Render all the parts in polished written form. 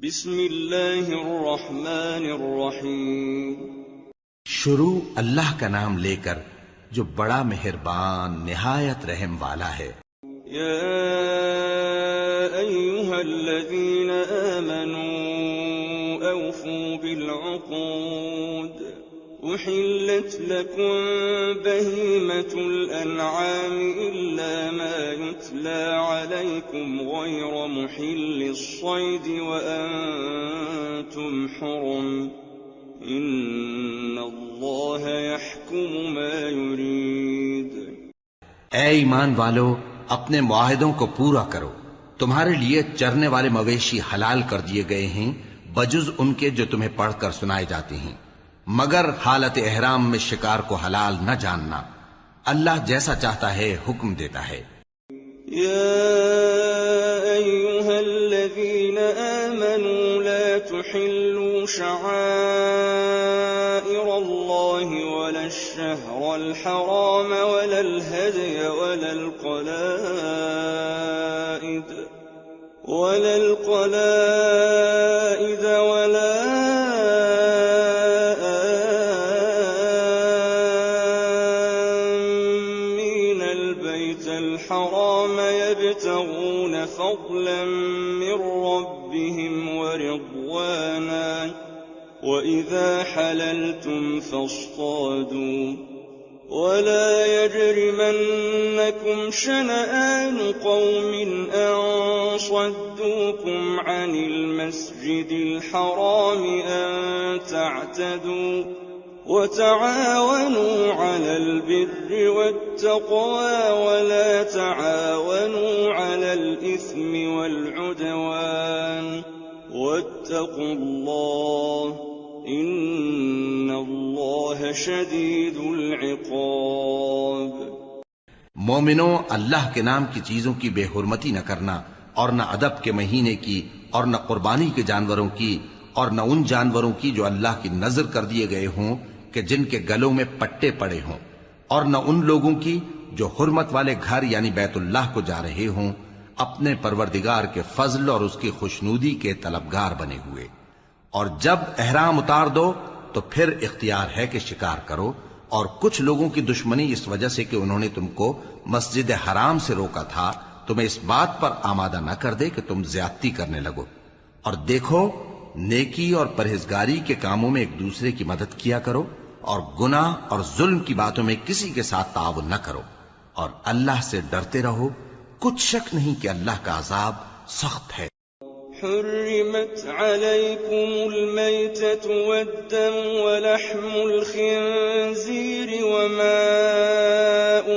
بسم اللہ الرحمن الرحیم. شروع اللہ کا نام لے کر جو بڑا مہربان نہایت رحم والا ہے. یا ایہا الذین آمنوا اوفوا بالعقود احلت لکم بہیمة الانعام الا ما یتلی علیکم غیر محل الصید وانتم حرم ان اللہ یحکم ما یرید. اے ایمان والو، اپنے معاہدوں کو پورا کرو. تمہارے لیے چرنے والے مویشی حلال کر دیے گئے ہیں بجز ان کے جو تمہیں پڑھ کر سنائے جاتے ہیں، مگر حالت احرام میں شکار کو حلال نہ جاننا. اللہ جیسا چاہتا ہے حکم دیتا ہے. یا ایہا الذین آمنوا لا تحلوا شعائر اللہ ولا الشہر الحرام ولا الہدی ولا القلائد ولا آمین البیت الحرام يبتغون فضلا من ربهم ورضوانا وإذا حللتم فاصطادوا ولا يجرمنكم شنآن قوم أن صدوكم عن المسجد الحرام أن تعتدوا وتعاونوا على البر والتقوى ولا تعاونوا على الإثم والعدوان واتقوا الله ان اللہ شدید العقاب. مومنوں، اللہ کے نام کی چیزوں کی بے حرمتی نہ کرنا، اور نہ ادب کے مہینے کی، اور نہ قربانی کے جانوروں کی، اور نہ ان جانوروں کی جو اللہ کی نذر کر دیے گئے ہوں کہ جن کے گلوں میں پٹے پڑے ہوں، اور نہ ان لوگوں کی جو حرمت والے گھر یعنی بیت اللہ کو جا رہے ہوں اپنے پروردگار کے فضل اور اس کی خوشنودی کے طلبگار بنے ہوئے. اور جب احرام اتار دو تو پھر اختیار ہے کہ شکار کرو. اور کچھ لوگوں کی دشمنی اس وجہ سے کہ انہوں نے تم کو مسجد حرام سے روکا تھا تمہیں اس بات پر آمادہ نہ کر دے کہ تم زیادتی کرنے لگو. اور دیکھو، نیکی اور پرہیزگاری کے کاموں میں ایک دوسرے کی مدد کیا کرو، اور گناہ اور ظلم کی باتوں میں کسی کے ساتھ تعاون نہ کرو، اور اللہ سے ڈرتے رہو. کچھ شک نہیں کہ اللہ کا عذاب سخت ہے. حرمت عليكم الميتة والدم ولحم الخنزير وما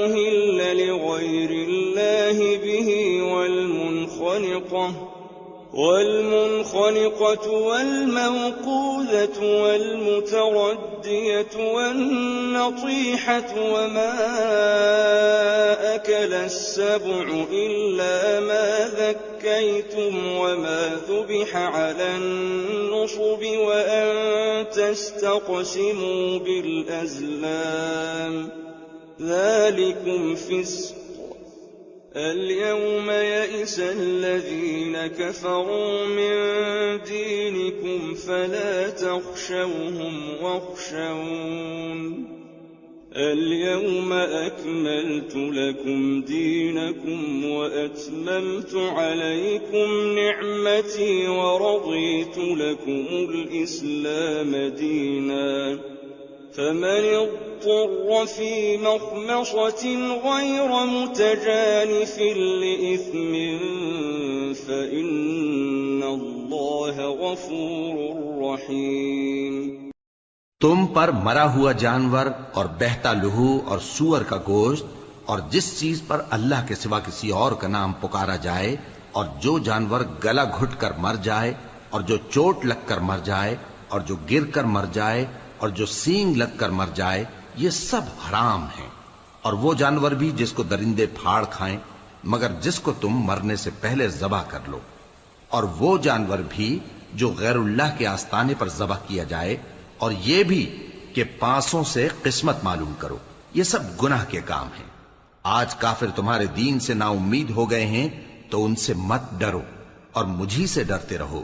أهل لغير الله به والمنخنقة والموقوذة والمتردية والنطيحة وما أكل السبع إلا ما ذكيتم وما ذبح على النصب وأن تستقسموا بالأزلام ذلكم فسق. اليوم يئس الذين كفروا من دينكم فلا تخشوهم واخشون اليوم أكملت لكم دينكم وأتممت عليكم نعمتي ورضيت لكم الإسلام دينا فمن اضطر في مخمصة غير متجانف لإثم فإن الله غفور رحيم. تم پر مرا ہوا جانور اور بہتا لہو اور سور کا گوشت اور جس چیز پر اللہ کے سوا کسی اور کا نام پکارا جائے، اور جو جانور گلا گھٹ کر مر جائے، اور جو چوٹ لگ کر مر جائے، اور جو گر کر مر جائے، اور جو سینگ لگ کر مر جائے، یہ سب حرام ہیں. اور وہ جانور بھی جس کو درندے پھاڑ کھائیں مگر جس کو تم مرنے سے پہلے ذبح کر لو. اور وہ جانور بھی جو غیر اللہ کے آستانے پر ذبح کیا جائے، اور یہ بھی کہ پانسوں سے قسمت معلوم کرو. یہ سب گناہ کے کام ہیں. آج کافر تمہارے دین سے نا امید ہو گئے ہیں تو ان سے مت ڈرو اور مجھی سے ڈرتے رہو.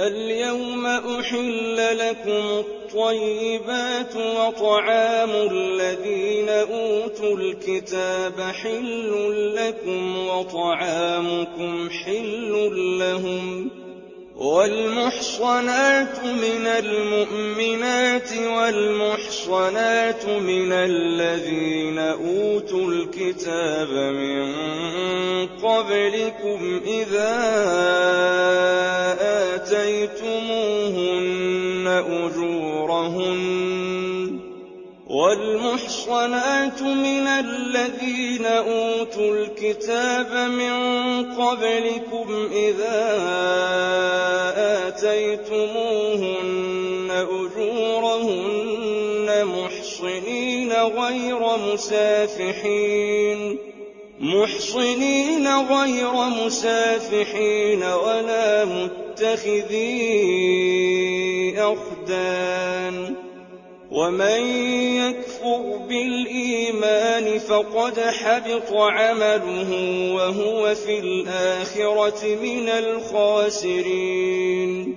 اليوم أحل لكم الطيبات وطعام الذين أوتوا الكتاب حل لكم وطعامكم حل لهم والمحصنات من المؤمنات والمحصنات من الذين أوتوا الكتاب من قبلكم إذا آتيتموهن أجورهن والمحصنات من الذين أوتوا الكتاب من قبلكم إذا آتيتموهن أجورهن محصنين غير مسافحين ولا متخذي أخدان ومن يكفر بالإيمان فقد حبط عمله وهو في الآخرة من الخاسرين।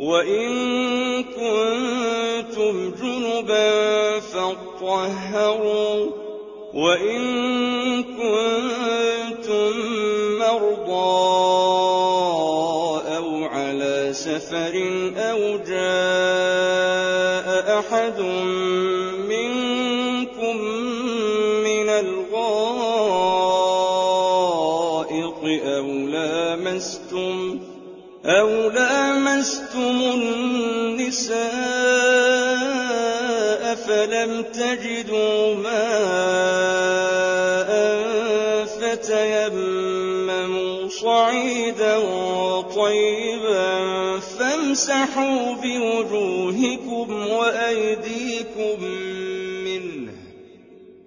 وإن كنتم جنبا فاطهروا وإن كنتم مرضى أو على سفر أو جاء أحد منكم من الغائط أو لامستم النساء فلم تجدوا ماء فتيمموا صعيدا طيبا فامسحوا بوجوهكم وأيديكم منه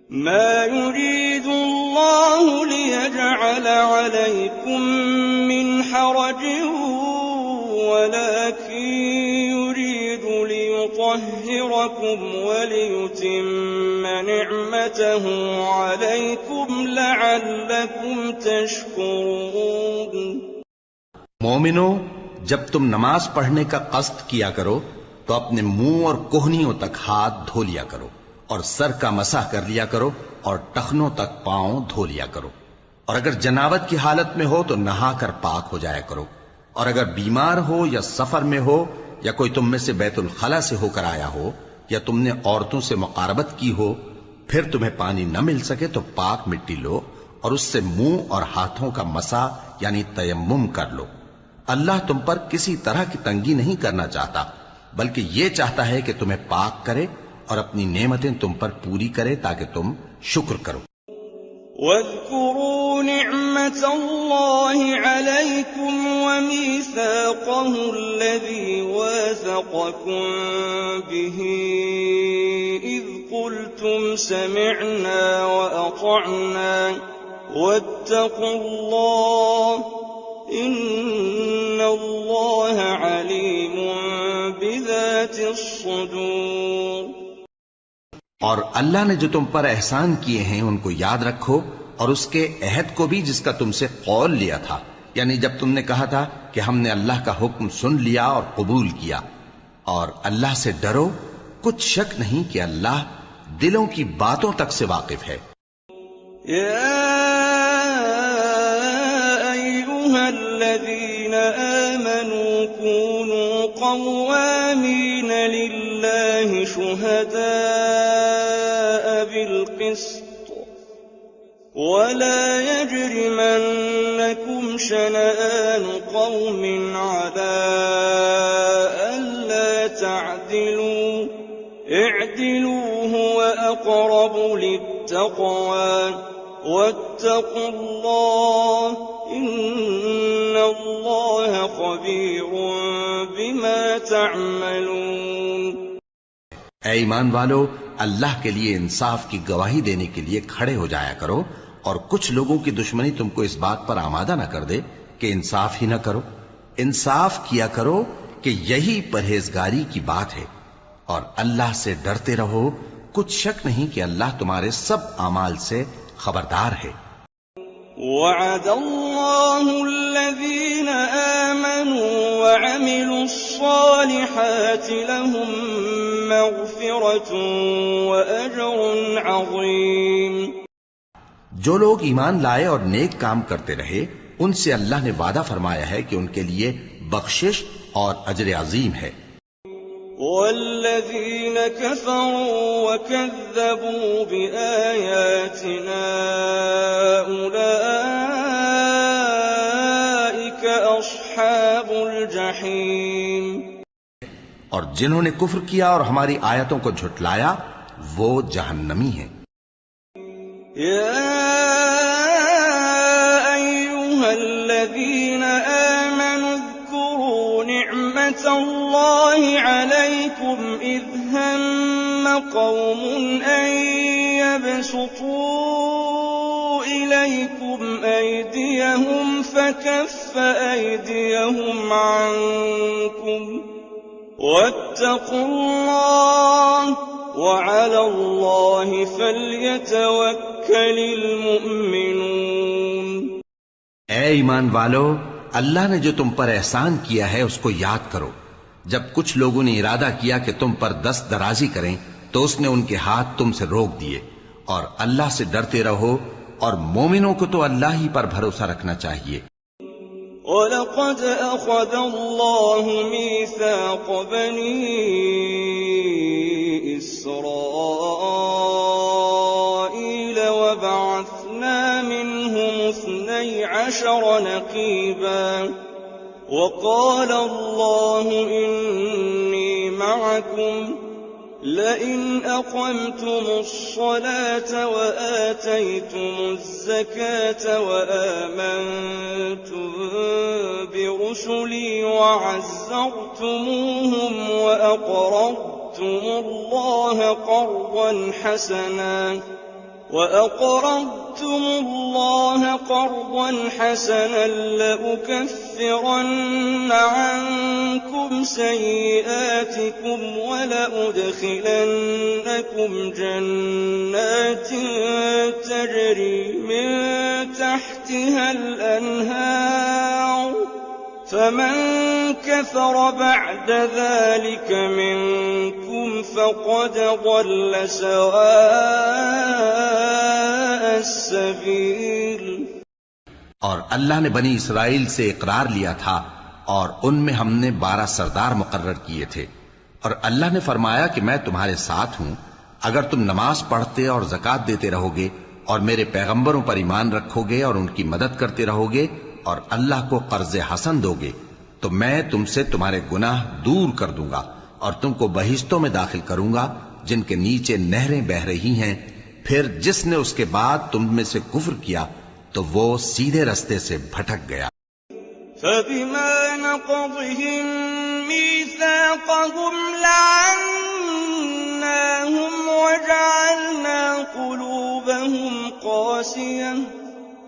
ما يريد الله ليجعل عليكم من حرج ولكن يريد ليطهركم وليتم نعمته عليكم لعلكم تشكرون۔ مومنو، جب تم نماز پڑھنے کا قصد کیا کرو تو اپنے منہ اور کوہنیوں تک ہاتھ دھو لیا کرو، اور سر کا مسح کر لیا کرو، اور ٹخنوں تک پاؤں دھو لیا کرو، اور اگر جنابت کی حالت میں ہو تو نہا کر پاک ہو جایا کرو، اور اگر بیمار ہو یا سفر میں ہو یا کوئی تم میں سے بیت الخلا سے ہو کر آیا ہو یا تم نے عورتوں سے مقاربت کی ہو، پھر تمہیں پانی نہ مل سکے تو پاک مٹی لو اور اس سے منہ اور ہاتھوں کا مسح یعنی تیمم کر لو۔ اللہ تم پر کسی طرح کی تنگی نہیں کرنا چاہتا، بلکہ یہ چاہتا ہے کہ تمہیں پاک کرے اور اپنی نعمتیں تم پر پوری کرے تاکہ تم شکر کرو۔ واذكروا نعمة الله عليكم وميثاقه الذي واثقكم به إذ قلتم سمعنا وأطعنا واتقوا الله إن الله عليم بذات الصدور۔ اور اللہ نے جو تم پر احسان کیے ہیں ان کو یاد رکھو، اور اس کے عہد کو بھی جس کا تم سے قول لیا تھا، یعنی جب تم نے کہا تھا کہ ہم نے اللہ کا حکم سن لیا اور قبول کیا، اور اللہ سے ڈرو، کچھ شک نہیں کہ اللہ دلوں کی باتوں تک سے واقف ہے۔ الذين آمنوا كونوا قوامين لله شهداء بالقسط ولا يجرمنكم شنآن قوم على ألا تعدلوا اعدلوا هو أقرب للتقوى واتقوا الله إن الله خبير بما تعملون۔ اے ایمان والو، اللہ کے لیے انصاف کی گواہی دینے کے لیے کھڑے ہو جایا کرو، اور کچھ لوگوں کی دشمنی تم کو اس بات پر آمادہ نہ کر دے کہ انصاف ہی نہ کرو۔ انصاف کیا کرو کہ یہی پرہیزگاری کی بات ہے، اور اللہ سے ڈرتے رہو، کچھ شک نہیں کہ اللہ تمہارے سب اعمال سے خبردار ہے۔ وعد الله الذين آمنوا وعملوا الصالحات لهم مغفرة وأجر عظيم۔ جو لوگ ایمان لائے اور نیک کام کرتے رہے، ان سے اللہ نے وعدہ فرمایا ہے کہ ان کے لیے بخشش اور اجر عظیم ہے۔ والذين كفروا وكذبوا بآياتنا أولئك أصحاب الجحيم۔ اور جنہوں نے کفر کیا اور ہماری آیتوں کو جھٹلایا وہ جہنمی ہیں۔ يا أيها الذين آمنوا اذكروا نعمة الله عليكم إذ هم قوم أن يبسطوا إليكم أيديهم فكف أيديهم عنكم واتقوا الله وعلى الله فليتوكل المؤمنون۔ اے ایمان والو، اللہ نے جو تم پر احسان کیا ہے اس کو یاد کرو۔ جب کچھ لوگوں نے ارادہ کیا کہ تم پر دست درازی کریں تو اس نے ان کے ہاتھ تم سے روک دیے، اور اللہ سے ڈرتے رہو، اور مومنوں کو تو اللہ ہی پر بھروسہ رکھنا چاہیے۔ وَلَقَدْ أَخَذَ اللَّهُ مِيثَاقَ بَنِي إِسْرَائِيلَ وَبَعَثْنَا مِنْهُمُ 12 نَقِيبًا وَقَالَ اللَّهُ إِنِّي مَعَكُمْ لئن أقمتم الصلاة وآتيتم الزكاة وآمنتم برسلي وعزرتموهم وأقرضتم الله قرضا حسنا لأكفرن عنكم سيئاتكم ولأدخلنكم جنات تجري من تحتها الأنهار فمن كفر بعد ذلك منكم فقد ضل سواء السبيل۔ اور اللہ نے بنی اسرائیل سے اقرار لیا تھا اور ان میں ہم نے 12 سردار مقرر کیے تھے، اور اللہ نے فرمایا کہ میں تمہارے ساتھ ہوں اگر تم نماز پڑھتے اور زکوٰۃ دیتے رہو گے اور میرے پیغمبروں پر ایمان رکھو گے اور ان کی مدد کرتے رہو گے اور اللہ کو قرض حسن دو گے تو میں تم سے تمہارے گناہ دور کر دوں گا اور تم کو بہشتوں میں داخل کروں گا جن کے نیچے نہریں بہہ رہی ہیں۔ پھر جس نے اس کے بعد تم میں سے کفر کیا تو وہ سیدھے رستے سے بھٹک گیا۔ فبما نقضهم ميثاقهم لعناهم وجعلنا قلوبهم قاسية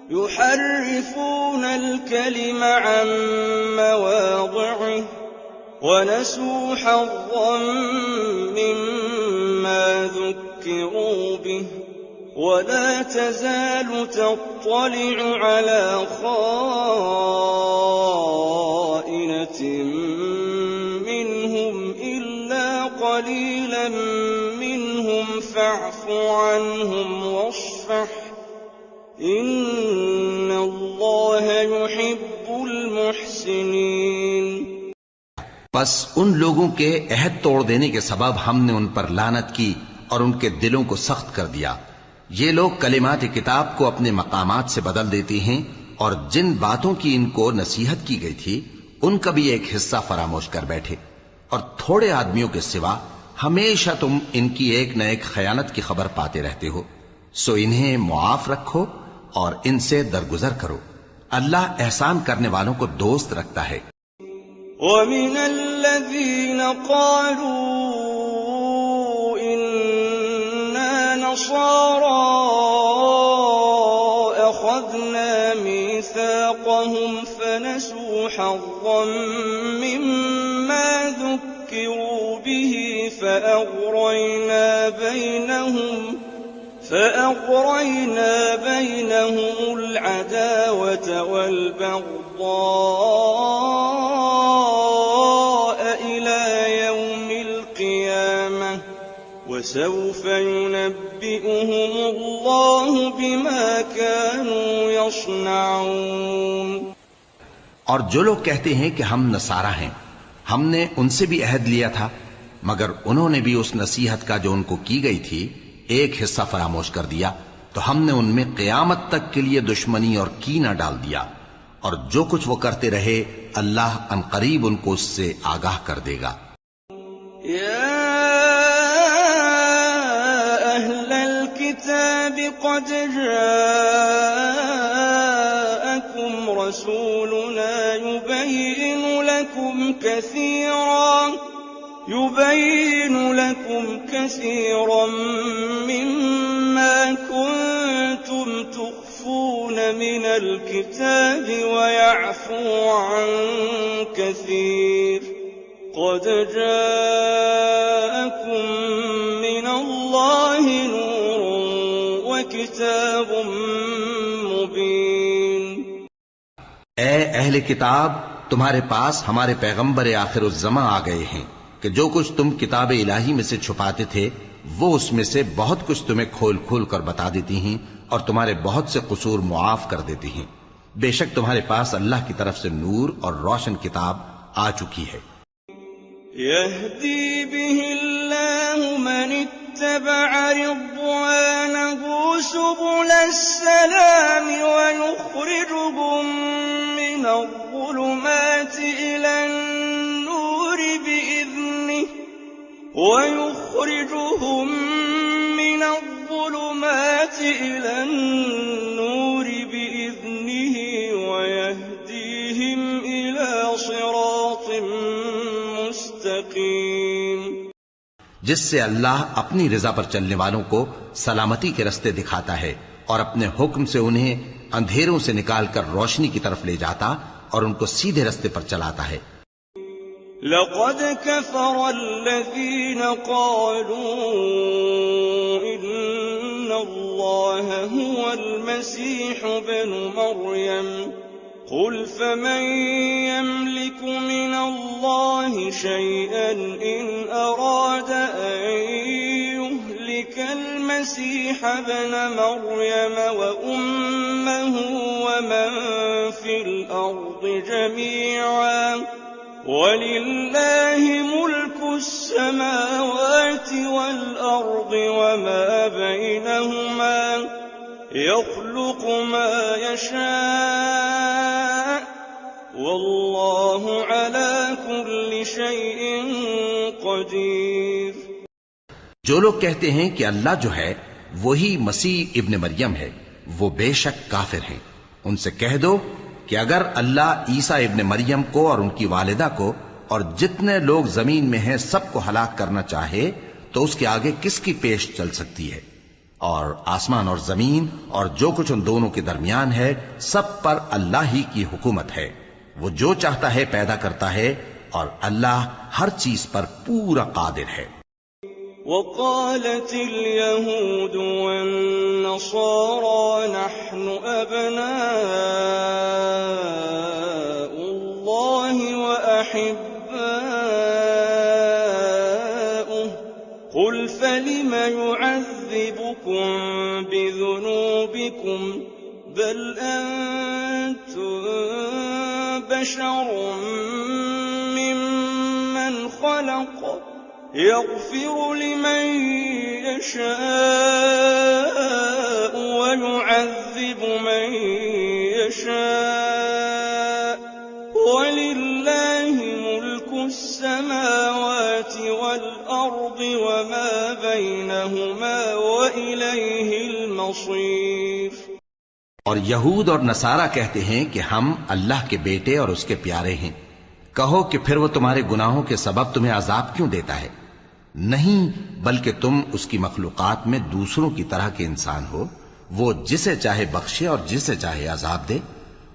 يحرفون الكلم عن مواضعه ونسوا حظا مما ذكروا به ولا تزال تطلع على خائنة منهم إلا قليلا منهم فاعف عنهم واصفح إن الله يحب المحسنين۔ پس ان لوگوں کے عہد توڑ دینے کے سبب ہم نے ان پر لعنت کی اور ان کے دلوں کو سخت کر دیا۔ یہ لوگ کلمات کتاب کو اپنے مقامات سے بدل دیتے ہیں اور جن باتوں کی ان کو نصیحت کی گئی تھی ان کا بھی ایک حصہ فراموش کر بیٹھے، اور تھوڑے آدمیوں کے سوا ہمیشہ تم ان کی ایک نہ ایک خیانت کی خبر پاتے رہتے ہو، سو انہیں معاف رکھو اور ان سے درگزر کرو، اللہ احسان کرنے والوں کو دوست رکھتا ہے۔ وَمِنَ الَّذِينَ قَالُوا إِنَّا نَصَارَىٰ أَخَذْنَا مِيثَاقَهُمْ فَنَسُوا حَظًّا مِّمَّا ذُكِّرُوا بِهِ فَأَغْرَيْنَا بَيْنَهُمُ الْعَدَاوَةَ وَالْبَغْضَاءَ إِلَىٰ يَوْمِ الْقِيَامَةِ وَسَوْفَ يُنَبِّئُهُمُ اللَّهُ بِمَا كَانُوا يَصْنَعُونَ۔ اور جو لوگ کہتے ہیں کہ ہم نصارہ ہیں، ہم نے ان سے بھی عہد لیا تھا، مگر انہوں نے بھی اس نصیحت کا جو ان کو کی گئی تھی ایک حصہ فراموش کر دیا، تو ہم نے ان میں قیامت تک کے لیے دشمنی اور کینہ ڈال دیا، اور جو کچھ وہ کرتے رہے اللہ عنقریب ان کو اس سے آگاہ کر دے گا۔ يا أهل الكتاب قد جاءكم رسولنا يبين لكم كثيرا مما كنتم تخفون من الكتاب ويعفو عن كثير قد جاءكم من الله نور وكتاب مبين۔ اے اہل کتاب، تمہارے پاس ہمارے پیغمبر آخر الزماں آ گئے ہیں کہ جو کچھ تم کتاب الہی میں سے چھپاتے تھے وہ اس میں سے بہت کچھ تمہیں کھول کھول کر بتا دیتی ہیں اور تمہارے بہت سے قصور معاف کر دیتی ہیں۔ بے شک تمہارے پاس اللہ کی طرف سے نور اور روشن کتاب آ چکی ہے۔ يهدي به الله من اتبع رضوانه سبل السلام ويخرجهم من الظلمات إلى النور بإذنه ويهديهم إلى صراط مستقيم۔ جس سے اللہ اپنی رضا پر چلنے والوں کو سلامتی کے رستے دکھاتا ہے اور اپنے حکم سے انہیں اندھیروں سے نکال کر روشنی کی طرف لے جاتا اور ان کو سیدھے رستے پر چلاتا ہے۔ لقد كفر الذين قالوا إن الله هو المسيح ابن مريم قل فمن يملك من الله شيئا إن أراد أن يهلك المسيح ابن مريم وأمه ومن في الأرض جميعا وَلِلَّهِ مُلْكُ السَّمَاوَاتِ وَالْأَرْضِ وَمَا بَيْنَهُمَا يَخْلُقُ مَا يَشَاءُ وَاللَّهُ عَلَى كُلِّ شَيْءٍ قَدِيرٌ۔ جو لوگ کہتے ہیں کہ اللہ جو ہے وہی مسیح ابن مریم ہے، وہ بے شک کافر ہیں۔ ان سے کہہ دو کہ اگر اللہ عیسیٰ ابن مریم کو اور ان کی والدہ کو اور جتنے لوگ زمین میں ہیں سب کو ہلاک کرنا چاہے تو اس کے آگے کس کی پیش چل سکتی ہے؟ اور آسمان اور زمین اور جو کچھ ان دونوں کے درمیان ہے سب پر اللہ ہی کی حکومت ہے۔ وہ جو چاہتا ہے پیدا کرتا ہے اور اللہ ہر چیز پر پورا قادر ہے۔ وقالت اليهود والنصارى نحن أبناء الله وأحباؤه قل فلم يعذبكم بذنوبكم بل أنتم بشر ممن خلق يغفر لمن يشاء ويعذب من يشاء ولله ملك السماوات والأرض وما بينهما وإليه المصير۔ اور یہود اور نصارہ کہتے ہیں کہ ہم اللہ کے بیٹے اور اس کے پیارے ہیں۔ کہو کہ پھر وہ تمہارے گناہوں کے سبب تمہیں عذاب کیوں دیتا ہے؟ نہیں، بلکہ تم اس کی مخلوقات میں دوسروں کی طرح کے انسان ہو، وہ جسے چاہے بخشے اور جسے چاہے عذاب دے۔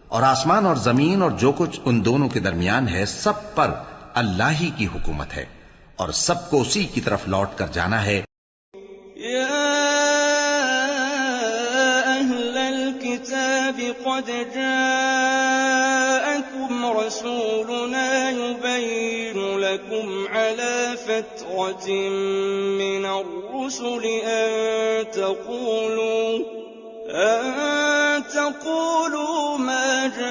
اور آسمان اور زمین اور جو کچھ ان دونوں کے درمیان ہے سب پر اللہ ہی کی حکومت ہے اور سب کو اسی کی طرف لوٹ کر جانا ہے۔ يا أهل الكتاب قد جاءكم رسولنا يبين لكم على فترة من الرسل أن تقولوا ما جاءنا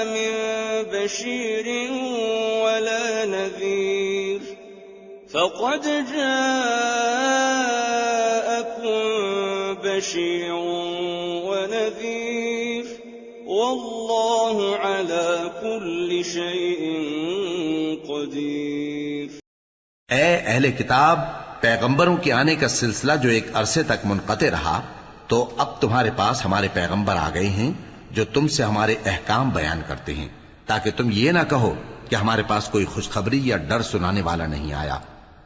من بشير ولا نذير فقد جاءكم بشير ونذير والله على كل شيء قدير۔ اے اہل کتاب، پیغمبروں کے آنے کا سلسلہ جو ایک عرصے تک منقطع رہا تو اب تمہارے پاس ہمارے پیغمبر آ گئے ہیں جو تم سے ہمارے احکام بیان کرتے ہیں، تاکہ تم یہ نہ کہو کہ ہمارے پاس کوئی خوشخبری یا ڈر سنانے والا نہیں آیا۔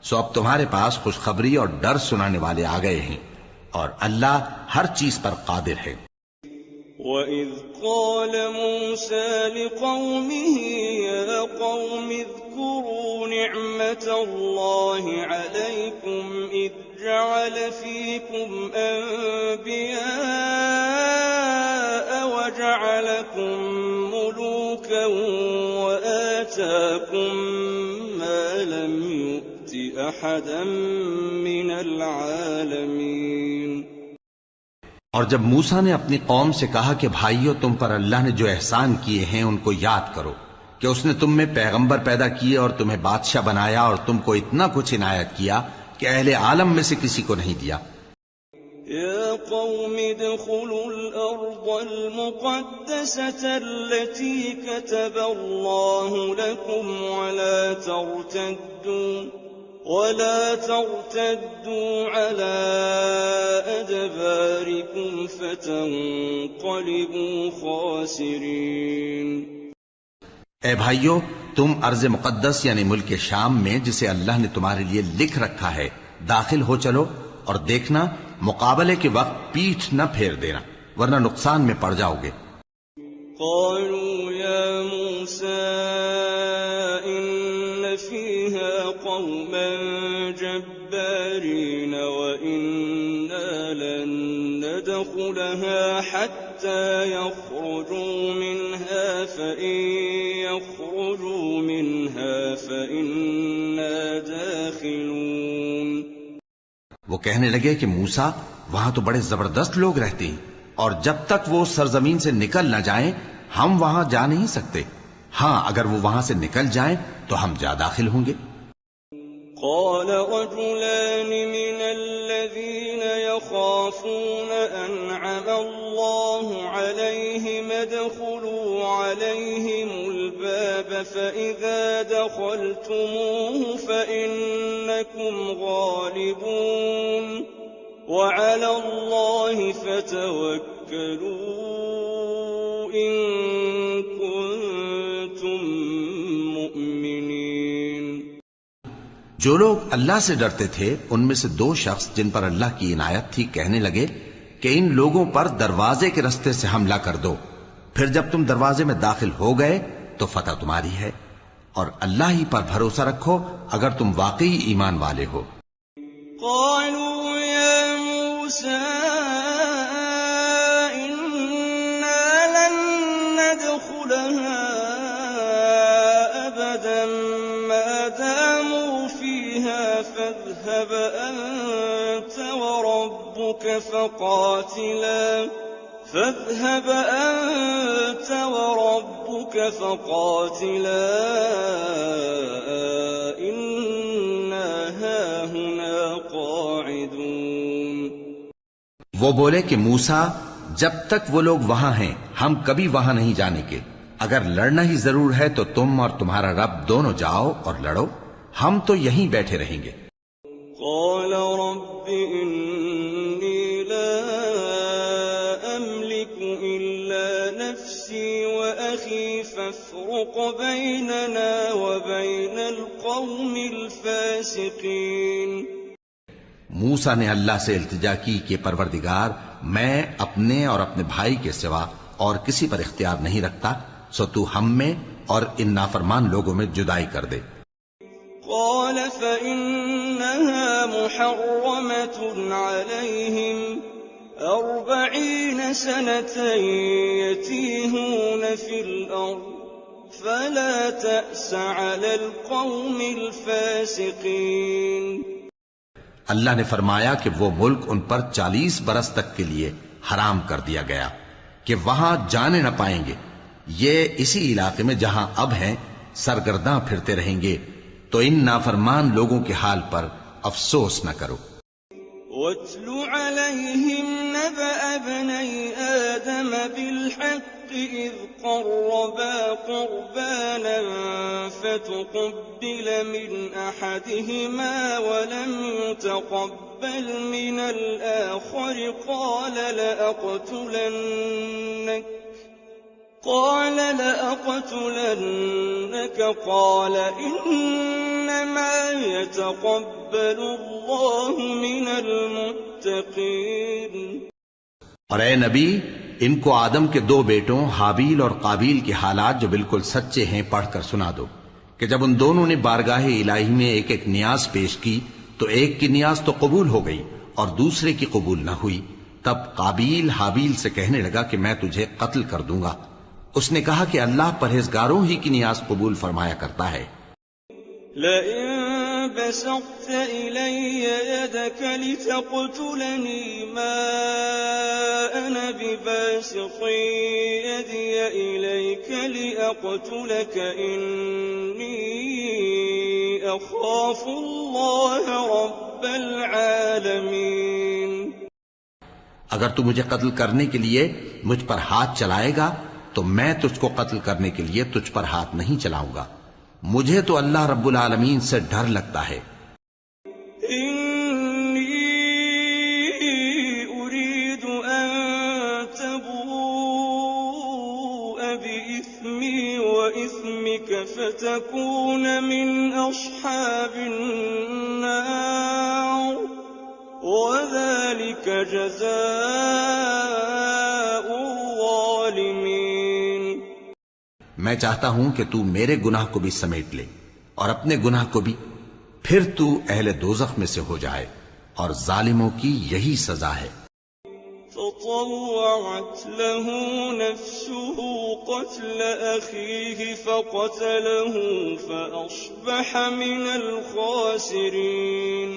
سو اب تمہارے پاس خوشخبری اور ڈر سنانے والے آ گئے ہیں اور اللہ ہر چیز پر قادر ہے۔ وَإِذْ قَالَ مُوسَى لِقَوْمِهِ يَا قَوْمِ اذْكُرُوا نِعْمَةَ اللَّهِ عَلَيْكُمْ إِذْ جَعَلَ فِيكُمْ أَنْبِيَاءَ وَجَعَلَكُمْ مُلُوكًا وَآتَاكُمْ مَا لَمْ يُؤْتِ أَحَدًا مِنَ الْعَالَمِينَ۔ اور جب موسیٰ نے اپنی قوم سے کہا کہ بھائیو، تم پر اللہ نے جو احسان کیے ہیں ان کو یاد کرو، کہ اس نے تم میں پیغمبر پیدا کیے اور تمہیں بادشاہ بنایا اور تم کو اتنا کچھ عنایت کیا کہ اہل عالم میں سے کسی کو نہیں دیا۔ يا قوم ادخلوا الأرض المقدسة التي كتب الله لكم ولا ترتدوا على أدباركم فتنقلبوا خاسرين۔ اے بھائیو، تم ارض مقدس یعنی ملک شام میں جسے اللہ نے تمہارے لیے لکھ رکھا ہے داخل ہو چلو اور دیکھنا مقابلے کے وقت پیٹھ نہ پھیر دینا ورنہ نقصان میں پڑ جاؤ گے۔ قالوا يا موسى إن فيها قوما جبارين وإنا لن ندخلها حتى يخرجوا منها فإن يخرجوا منها فإنا داخلون۔ وہ کہنے لگے کہ موسیٰ وہاں تو بڑے زبردست لوگ رہتے ہیں اور جب تک وہ سرزمین سے نکل نہ جائیں ہم وہاں جا نہیں سکتے، ہاں اگر وہ وہاں سے نکل جائیں تو ہم جا داخل ہوں گے۔ قال رجلان من الذين يخافون أنعم الله عليهم ادخلوا عليهم الباب فإذا دخلتموه فإنكم غالبون وعلى الله فتوكلوا إن كنتم مؤمنين۔ جو لوگ اللہ سے ڈرتے تھے ان میں سے دو شخص جن پر اللہ کی عنایت تھی کہنے لگے کہ ان لوگوں پر دروازے کے رستے سے حملہ کر دو، پھر جب تم دروازے میں داخل ہو گئے تو فتح تمہاری ہے، اور اللہ ہی پر بھروسہ رکھو اگر تم واقعی ایمان والے ہو۔ قالوا يا موسى إنا لن ندخلها أبدا ما داموا فيها فاذهب أنت وربك فقاتلا إنا هاهنا قاعدون۔ وہ بولے کہ موسیٰ جب تک وہ لوگ وہاں ہیں ہم کبھی وہاں نہیں جانے کے، اگر لڑنا ہی ضرور ہے تو تم اور تمہارا رب دونوں جاؤ اور لڑو، ہم تو یہیں بیٹھے رہیں گے۔ قال رب إني لا أملك إلا نفسي وأخي فافرق بيننا وبين القوم الفاسقين۔ موسیٰ نے اللہ سے التجا کی کہ پروردگار میں اپنے اور اپنے بھائی کے سوا اور کسی پر اختیار نہیں رکھتا، سو تو ہم میں اور ان نافرمان لوگوں میں جدائی کر دے۔ قال فإنها محرمة عليهم 40 سنة يتيهون في الأرض فلا تأس على القوم الفاسقين۔ اللہ نے فرمایا کہ وہ ملک ان پر 40 برس تک کے لیے حرام کر دیا گیا کہ وہاں جانے نہ پائیں گے، یہ اسی علاقے میں جہاں اب ہیں سرگرداں پھرتے رہیں گے، تو ان نافرمان لوگوں کے حال پر افسوس نہ کرو۔ وَاتْلُ عَلَيْهِمْ نَبَأَ ابْنَيْ آدَمَ بِالْحَقِّ إِذْ قَرَّبَا قُرْبَانًا فَتُقُبِّلَ مِنْ أَحَدِهِمَا وَلَمْ يُتَقَبَّلْ مِنَ الْآخَرِ قَالَ لَأَقْتُلَنَّكَ قَالَ إِنَّمَا يَتَقَبَّلُ اللَّهُ مِنَ الْمُتَّقِينَ۔ اور اے نبی ان کو آدم کے 2 بیٹوں حابیل اور قابیل کے حالات جو بالکل سچے ہیں پڑھ کر سنا دو کہ جب ان دونوں نے بارگاہ الہی میں ایک ایک نیاز پیش کی تو ایک کی نیاز تو قبول ہو گئی اور دوسرے کی قبول نہ ہوئی، تب قابیل حابیل سے کہنے لگا کہ میں تجھے قتل کر دوں گا۔ اس نے کہا کہ اللہ پرہیزگاروں ہی کی نیاز قبول فرمایا کرتا ہے۔ لئن بسطت إلي يدك لتقتلني ما أنا بباسط يدي إليك لأقتلك إني أخاف الله رب العالمين۔ اگر تو مجھے قتل کرنے کے لیے مجھ پر ہاتھ چلائے گا تو میں تجھ کو قتل کرنے کے لیے تجھ پر ہاتھ نہیں چلاؤں گا، مجھے تو اللہ رب العالمین سے ڈر لگتا ہے۔ انی اريد ان تبوء بإثمی وإثمك فتكون من اصحاب النار وذلك جزاء الظالمين. میں چاہتا ہوں کہ تو میرے گناہ کو بھی سمیٹ لے اور اپنے گناہ کو بھی، پھر تو اہل دوزخ میں سے ہو جائے، اور ظالموں کی یہی سزا ہے. فطوعت له نفسه قتل أخيه فقتله فأصبح من الخاسرين.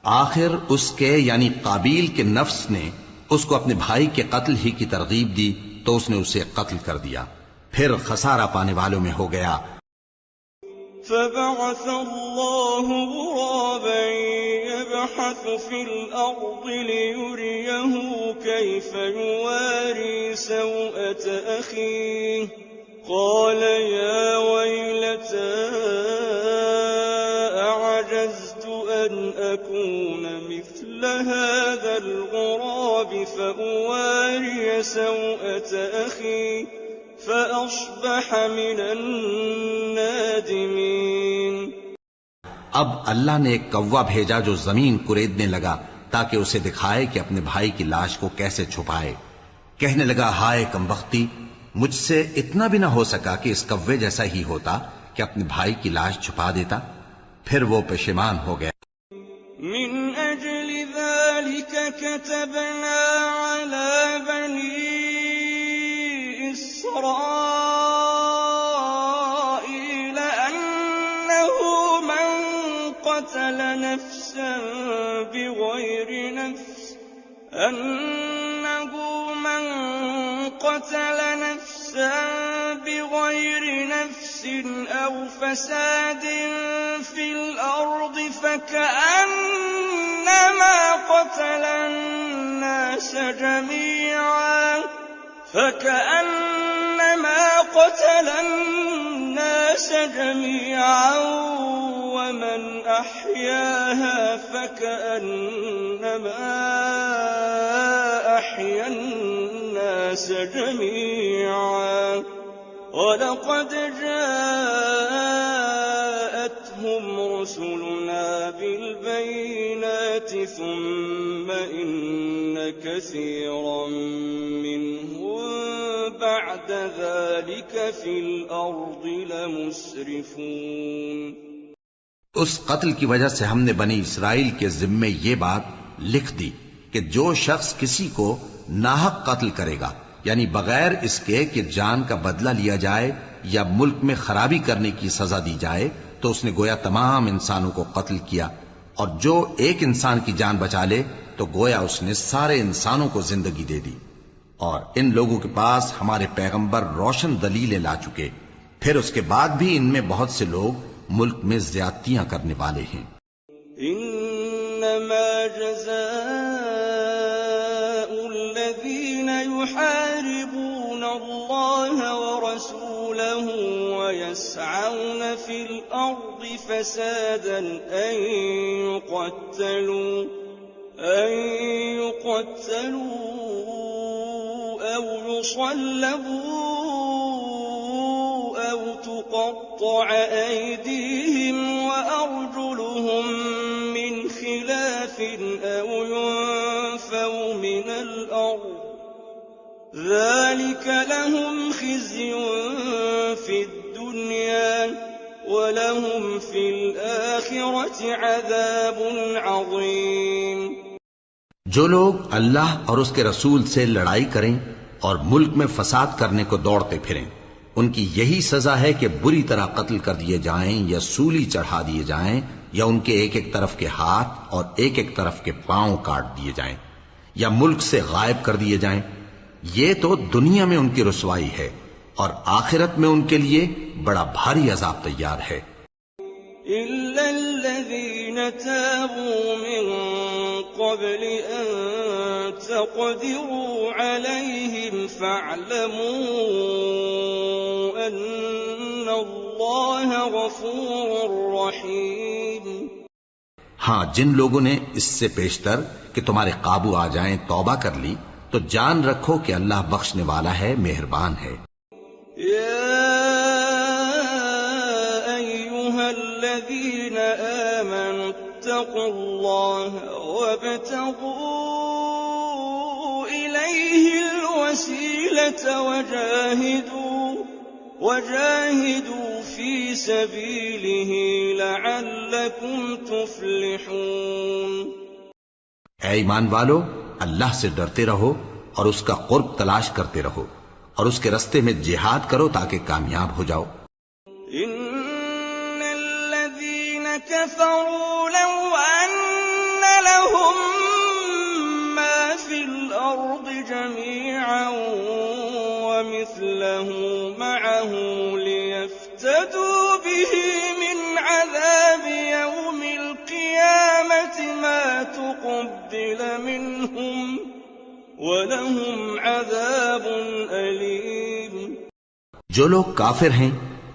آخر اس کے یعنی قابیل کے نفس نے اس کو اپنے بھائی کے قتل ہی کی ترغیب دی تو اس نے اسے قتل کر دیا، پھر خسارہ پانے والوں میں ہو گیا. فبعث الله غرابا يبحث في الأرض ليريه كيف يواري سوءة أخيه قال يا ويلتى أعجزت أن أكون مثل هذا الغراب فأواري سوءة أخي فأصبح من النادمين. اب اللہ نے ایک کوا بھیجا جو زمین کریدنے لگا تاکہ اسے دکھائے کہ اپنے بھائی کی لاش کو کیسے چھپائے. کہنے لگا، ہائے کمبختی، مجھ سے اتنا بھی نہ ہو سکا کہ اس کوے جیسا ہی ہوتا کہ اپنے بھائی کی لاش چھپا دیتا. پھر وہ پشیمان ہو گیا. من أجل ذلك كتبنا على بني إسرائيل أنه من قتل نفسا بغير نفس أو فساد في الأرض فكأنما قتل الناس جميعا ومن أحياها فكأنما أحيا الناس جميعا ولقد جاءتهم رسلنا بالبينات ثم إن كثيرا منهم بعد ذلك في الأرض لمسرفون. اس قتل کی وجہ سے ہم نے بنی اسرائیل کے ذمے یہ بات لکھ دی کہ جو شخص کسی کو ناحق قتل کرے گا، یعنی بغیر اس کے کہ جان کا بدلہ لیا جائے یا ملک میں خرابی کرنے کی سزا دی جائے، تو اس نے گویا تمام انسانوں کو قتل کیا، اور جو ایک انسان کی جان بچا لے تو گویا اس نے سارے انسانوں کو زندگی دے دی. اور ان لوگوں کے پاس ہمارے پیغمبر روشن دلیلیں لا چکے، پھر اس کے بعد بھی ان میں بہت سے لوگ ملک میں زیادتیاں کرنے والے ہیں. انما جزاء الذين يحاربون الله ورسوله ويسعون في الأرض فسادا أن يقتلوا أو يصلبوا أو تقطع أيديهم وأرجلهم من خلاف أو ينفوا من الأرض ذلك لهم خزي في الدنيا ولهم في الآخرة عذاب عظيم. جو لوگ اللہ اور اس کے رسول سے لڑائی کریں اور ملک میں فساد کرنے کو دوڑتے پھریں، ان کی یہی سزا ہے کہ بری طرح قتل کر دیے جائیں یا سولی چڑھا دیے جائیں یا ان کے ایک ایک طرف کے ہاتھ اور ایک ایک طرف کے پاؤں کاٹ دیے جائیں یا ملک سے غائب کر دیے جائیں. یہ تو دنیا میں ان کی رسوائی ہے، اور آخرت میں ان کے لیے بڑا بھاری عذاب تیار ہے. إلا الذين تابوا من قبل أن تقدروا عليهم فاعلموا أن الله غفور رحيم. ہاں، جن لوگوں نے اس سے پیشتر کہ تمہارے قابو آ جائیں توبہ کر لی تو جان رکھو کہ اللہ بخشنے والا ہے، مہربان ہے. الذين آمنوا فاتقوا الله وابتغوا إليه الوسيلة وجاهدوا في سبيله لعلكم تفلحون۔ اے ایمان والو، اللہ سے ڈرتے رہو اور اس کا قرب تلاش کرتے رہو اور اس کے رستے میں جہاد کرو تاکہ کامیاب ہو جاؤ۔ ان الذين كفروا لو ان لهم ما في الارض جميعا ومثله معه ليفتدوا به من عذاب يوم القيامة ما تقبل منهم وَلَهُمْ عَذَابٌ أَلِيمٌ۔ جو لوگ کافر ہیں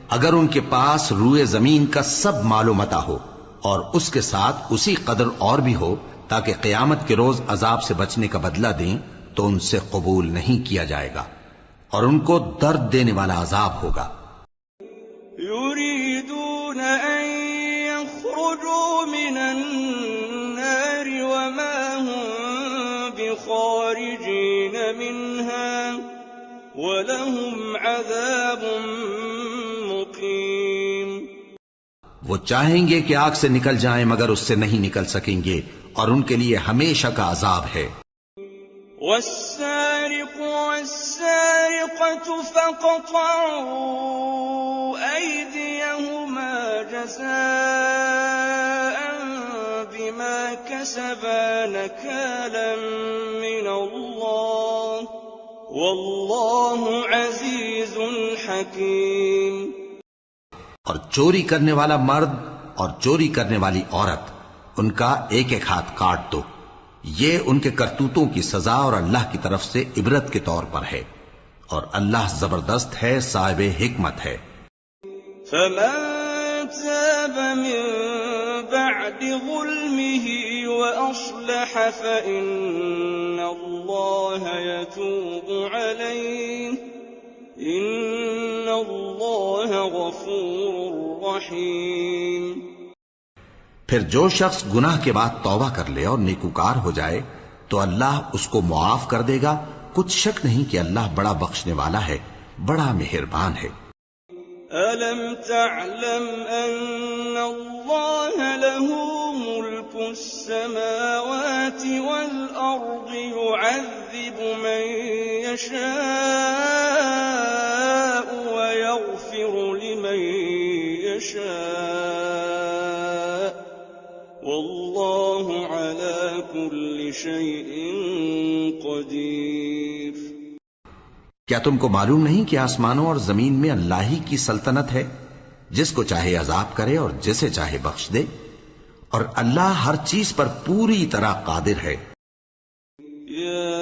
اگر ان کے پاس روئے زمین کا سب مال و متاع ہو اور اس کے ساتھ اسی قدر اور بھی ہو تاکہ قیامت کے روز عذاب سے بچنے کا بدلہ دیں تو ان سے قبول نہیں کیا جائے گا اور ان کو درد دینے والا عذاب ہوگا۔ يريدون أن يخرجوا من النار وما هم بخارجين منها وَلَهُمْ عَذَابٌ مُقِيمٌ۔ وہ چاہیں گے کہ آگ سے نکل جائیں مگر اس سے نہیں نکل سکیں گے اور ان کے لیے ہمیشہ کا عذاب ہے۔ وَالسَّارِقُ وَالسَّارِقَةُ فَقَطَعُوا أَيْدِيَهُمَا جَزَاءً بِمَا كَسَبَا نَكَالًا مِّنَ اللَّهِ وَاللَّهُ عَزِيزٌ حَكِيمٌ۔ اور چوری کرنے والا مرد اور چوری کرنے والی عورت ان کا ایک ایک ہاتھ کاٹ دو، یہ ان کے کرتوتوں کی سزا اور اللہ کی طرف سے عبرت کے طور پر ہے، اور اللہ زبردست ہے، صاحب حکمت ہے۔ فمن تاب من بعد ظلمه وأصلح فإن الله يتوب عليه إن الله غفور رحيم۔ پھر جو شخص گناہ کے بعد توبہ کر لے اور نیکوکار ہو جائے تو اللہ اس کو معاف کر دے گا، کچھ شک نہیں کہ اللہ بڑا بخشنے والا ہے، بڑا مہربان ہے۔ أَلَمْ تَعْلَمْ أَنَّ اللَّهَ لَهُ مُلْكُ السَّمَاوَاتِ وَالْأَرْضِ يُعَذِّبُ مَن يَشَاءُ وَيَغْفِرُ لِمَن يَشَاءُ وَاللَّهُ عَلَى كُلِّ شَيْءٍ قَدِيرٌ۔ کیا تم کو معلوم نہیں کہ آسمانوں اور زمین میں اللہ ہی کی سلطنت ہے، جس کو چاہے عذاب کرے اور جسے چاہے بخش دے، اور اللہ ہر چیز پر پوری طرح قادر ہے۔ يا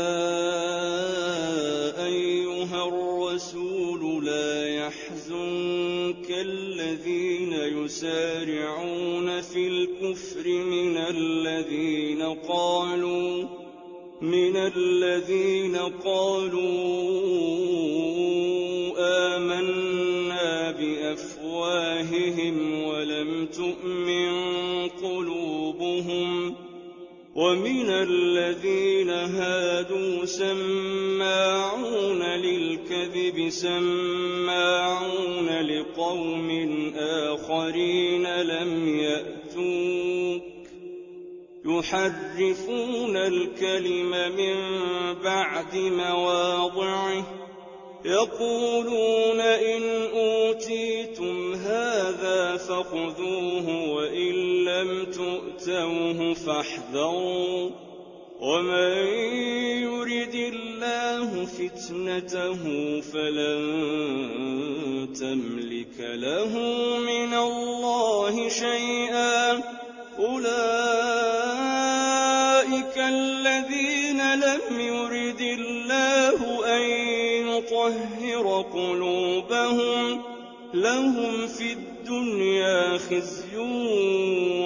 أيها الرسول لا يحزنك الذين يسارعون في الكفر من الذين قالوا آمنا بأفواههم ولم تؤمن قلوبهم ومن الذين هادوا سماعون للكذب سماعون لقوم آخرين لم يأتوك يحرفون الكلم من بعد مواضعه يقولون إن أوتيتم هذا فخذوه وإن لم تؤتوه فاحذروا ومن يرد الله فتنته فلن تملك له من الله شيئا أولئك الذين لم يرد الله أن يطهر قلوبهم لهم في الدنيا خزي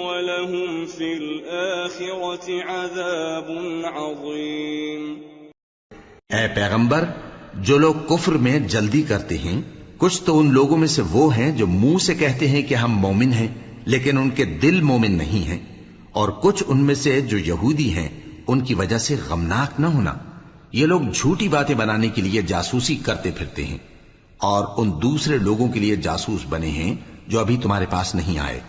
ولهم في الآخرة عذاب عظيم۔ اے پیغمبر، جو لوگ کفر میں جلدی کرتے ہیں کچھ تو ان لوگوں میں سے وہ ہیں جو منہ سے کہتے ہیں کہ ہم مومن ہیں لیکن ان کے دل مومن نہیں ہیں، اور کچھ ان میں سے جو یہودی ہیں ان کی وجہ سے غمناک نہ ہونا۔ یہ لوگ جھوٹی باتیں بنانے کے لیے جاسوسی کرتے پھرتے ہیں اور ان دوسرے لوگوں کے لیے جاسوس بنے ہیں جو ابھی تمہارے پاس نہیں آئے،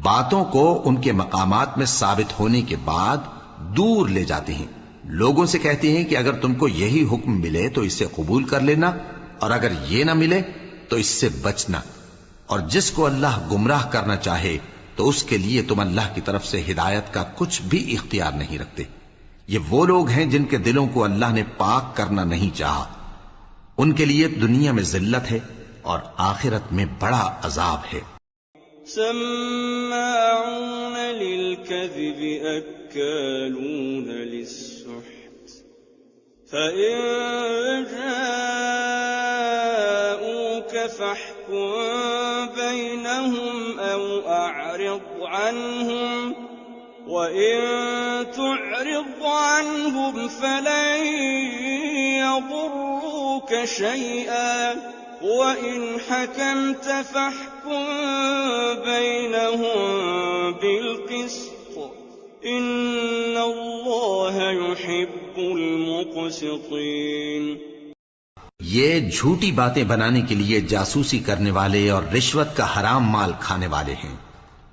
باتوں کو ان کے مقامات میں ثابت ہونے کے بعد دور لے جاتے ہیں، لوگوں سے کہتے ہیں کہ اگر تم کو یہی حکم ملے تو اسے قبول کر لینا، اور اگر یہ نہ ملے تو اس سے بچنا، اور جس کو اللہ گمراہ کرنا چاہے تو اس کے لیے تم اللہ کی طرف سے ہدایت کا کچھ بھی اختیار نہیں رکھتے۔ یہ وہ لوگ ہیں جن کے دلوں کو اللہ نے پاک کرنا نہیں چاہا، ان کے لیے دنیا میں ذلت ہے اور آخرت میں بڑا عذاب ہے۔ سماعون للكذب أكالون للسحت فإن جاءوك فاحكم بينهم أو أعرض عنهم وإن تعرض عنهم فلن يضروك شيئا وإن حكمت فاحكم بينهم بالقسط إن الله يحب المقسطين۔ یہ جھوٹی باتیں بنانے کے لیے جاسوسی کرنے والے اور رشوت کا حرام مال کھانے والے ہیں۔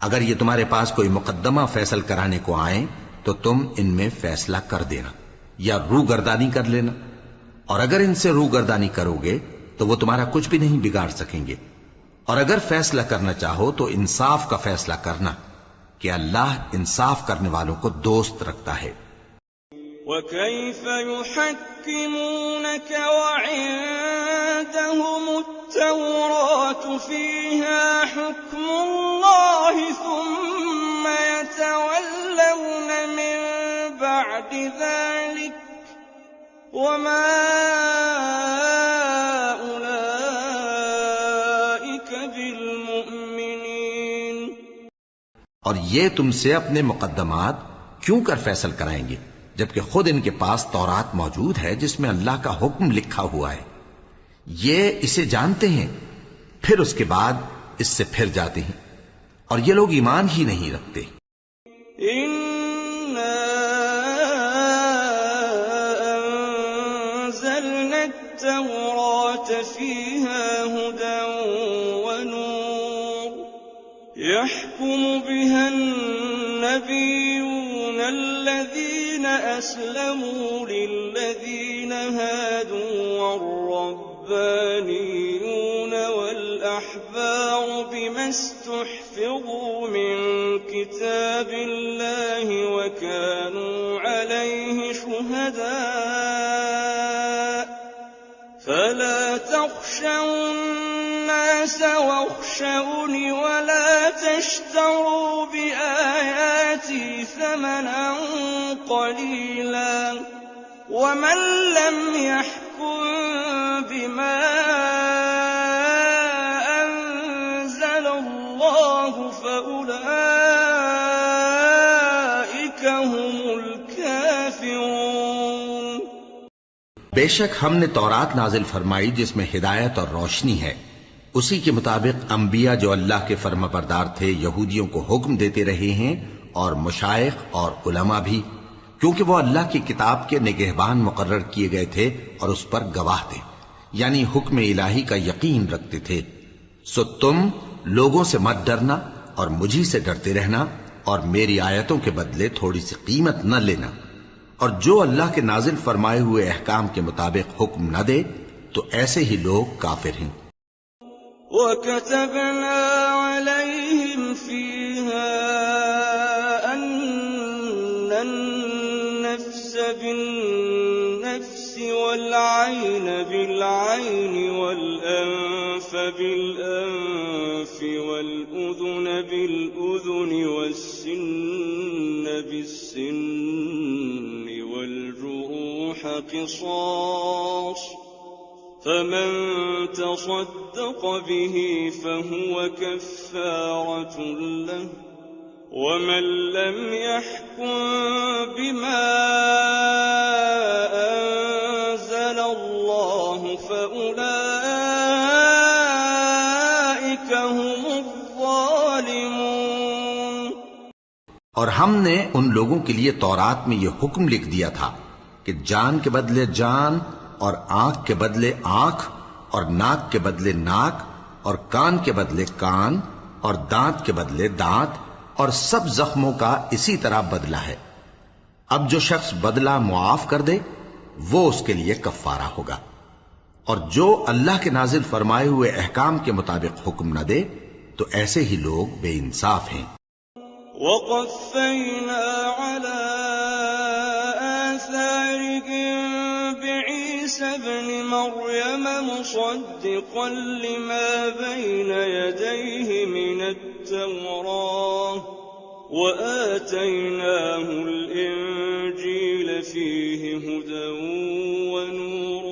اگر یہ تمہارے پاس کوئی مقدمہ فیصل کرانے کو آئیں تو تم ان میں فیصلہ کر دینا یا روگردانی کر لینا، اور اگر ان سے روگردانی کرو گے تو وہ تمہارا کچھ بھی نہیں بگاڑ سکیں گے، اور اگر فیصلہ کرنا چاہو تو انصاف کا فیصلہ کرنا کہ اللہ انصاف کرنے والوں کو دوست رکھتا ہے۔ وَكَيْفَ يُحَكِّمُونَكَ وَعِندَهُمُ التَّوْرَاةُ فِيهَا حُكْمُ اللَّهِ ثُمَّ يَتَوَلَّوْنَ مِن بَعْدِ ذَلِكَ وَمَا أُولَئِكَ بِالْمُؤْمِنِينَ۔ اور یہ تم سے اپنے مقدمات کیوں کر فیصل کرائیں گے جبکہ خود ان کے پاس تورات موجود ہے جس میں اللہ کا حکم لکھا ہوا ہے؟ یہ اسے جانتے ہیں پھر اس کے بعد اس سے پھر جاتے ہیں، اور یہ لوگ ایمان ہی نہیں رکھتے۔ إِنَّا أَنزَلْنَا التَّوْرَاةَ فِيهَا هُدًى وَنُورٌ يَحْكُمُ بِهَا النَّبِيُّونَ الَّذِينَ أَسْلَمُوا لِلَّذِينَ هَادُوا وَالرَّبَّانِيُّونَ وَالْأَحْبَارُ بِمَا اسْتُحْفِظُوا مِن كِتَابِ اللَّهِ وَكَانُوا عَلَيْهِ شُهَدَاءَ فَلَا تَخْشَوُا النَّاسَ وَاخْشَوْنِ وَلَا تَشْتَرُوا بِآيَاتِي ثَمَنًا قَلِيلًا وَمَن لَّمْ يَحْكُم بِمَا أَنزَلَ اللَّهُ فَأُولَئِكَ هُمُ الْكَافِرُونَ۔ بے شک ہم نے تورات نازل فرمائی جس میں ہدایت اور روشنی ہے، اسی کے مطابق انبیاء جو اللہ کے فرما بردار تھے یہودیوں کو حکم دیتے رہے ہیں، اور مشائخ اور علماء بھی، کیونکہ وہ اللہ کی کتاب کے نگہبان مقرر کیے گئے تھے اور اس پر گواہ تھے، یعنی حکم الہی کا یقین رکھتے تھے۔ سو تم لوگوں سے مت ڈرنا اور مجھی سے ڈرتے رہنا، اور میری آیتوں کے بدلے تھوڑی سی قیمت نہ لینا، اور جو اللہ کے نازل فرمائے ہوئے احکام کے مطابق حکم نہ دے تو ایسے ہی لوگ کافر ہیں۔ وَكَتَبْنَا عَلَيْهِمْ فِيهَا أَنَّ النَّفْسَ بِالنَّفْسِ وَالْعَيْنَ بِالْعَيْنِ وَالْأَنفَ بِالْأَنفِ وَالْأُذُنَ بِالْأُذُنِ وَالسِّنَّ بِالسِّنِّ وَالْجُرُوحَ قِصَاصٌ فَمَن تَصَدَّقَ بِهِ فَهُوَ كَفَّارَةٌ لَّهُ وَمَن لَّمْ يَحْكُم بِمَا أَنزَلَ اللَّهُ فَأُولَئِكَ هُمُ الظَّالِمُونَ۔ اور ہم نے ان لوگوں کے لیے تورات میں یہ حکم لکھ دیا تھا کہ جان کے بدلے جان، اور آنکھ کے بدلے آنکھ، اور ناک کے بدلے ناک، اور کان کے بدلے کان، اور دانت کے بدلے دانت، اور سب زخموں کا اسی طرح بدلہ ہے۔ اب جو شخص بدلہ معاف کر دے وہ اس کے لیے کفارہ ہوگا، اور جو اللہ کے نازل فرمائے ہوئے احکام کے مطابق حکم نہ دے تو ایسے ہی لوگ بے انصاف ہیں۔ وَقَفَّيْنَا عَلَىٰ آثَارِهِم بِعِيسَى ابْنِ مَرْيَمَ مُصَدِّقًا لِّمَا بَيْنَ يَدَيْهِ مِنَ التَّوْرَاةِ وَآتَيْنَاهُ الْإِنجِيلَ فِيهِ هُدًى وَنُورٌ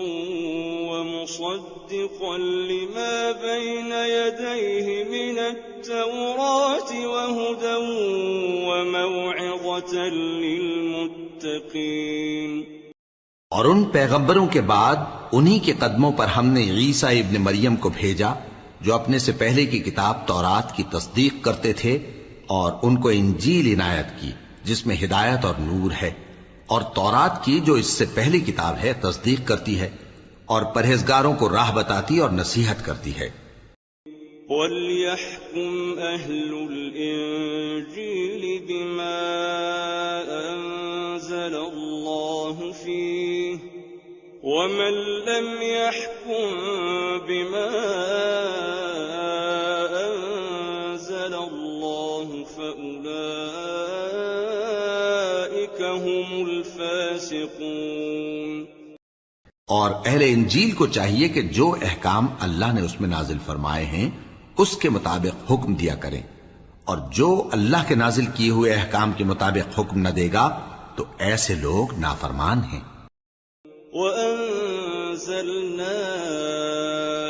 وَمُصَدِّقًا لِّمَا بَيْنَ يَدَيْهِ مِنَ التَّوْرَاةِ وَهُدًى وَمَوْعِظَةً لِّلْمُتَّقِينَ۔ اور ان پیغمبروں کے بعد انہی کے قدموں پر ہم نے عیسیٰ ابن مریم کو بھیجا جو اپنے سے پہلے کی کتاب تورات کی تصدیق کرتے تھے، اور ان کو انجیل عنایت کی جس میں ہدایت اور نور ہے، اور تورات کی جو اس سے پہلی کتاب ہے تصدیق کرتی ہے، اور پرہیزگاروں کو راہ بتاتی اور نصیحت کرتی ہے۔ وَلْيَحْكُمْ أَهْلُ الْإِنجِيلِ بِمَا أَنزَلَ اللَّهُ فِيهِ وَمَن لَّمْ يَحْكُم بِمَا أَنزَلَ اللَّهُ فَأُولَٰئِكَ هُمُ الْفَاسِقُونَ۔ اور اہل انجیل کو چاہیے کہ جو احکام اللہ نے اس میں نازل فرمائے ہیں اس کے مطابق حکم دیا کریں، اور جو اللہ کے نازل کیے ہوئے احکام کے مطابق حکم نہ دے گا تو ایسے لوگ نافرمان ہیں۔ وَأَنزَلْنَا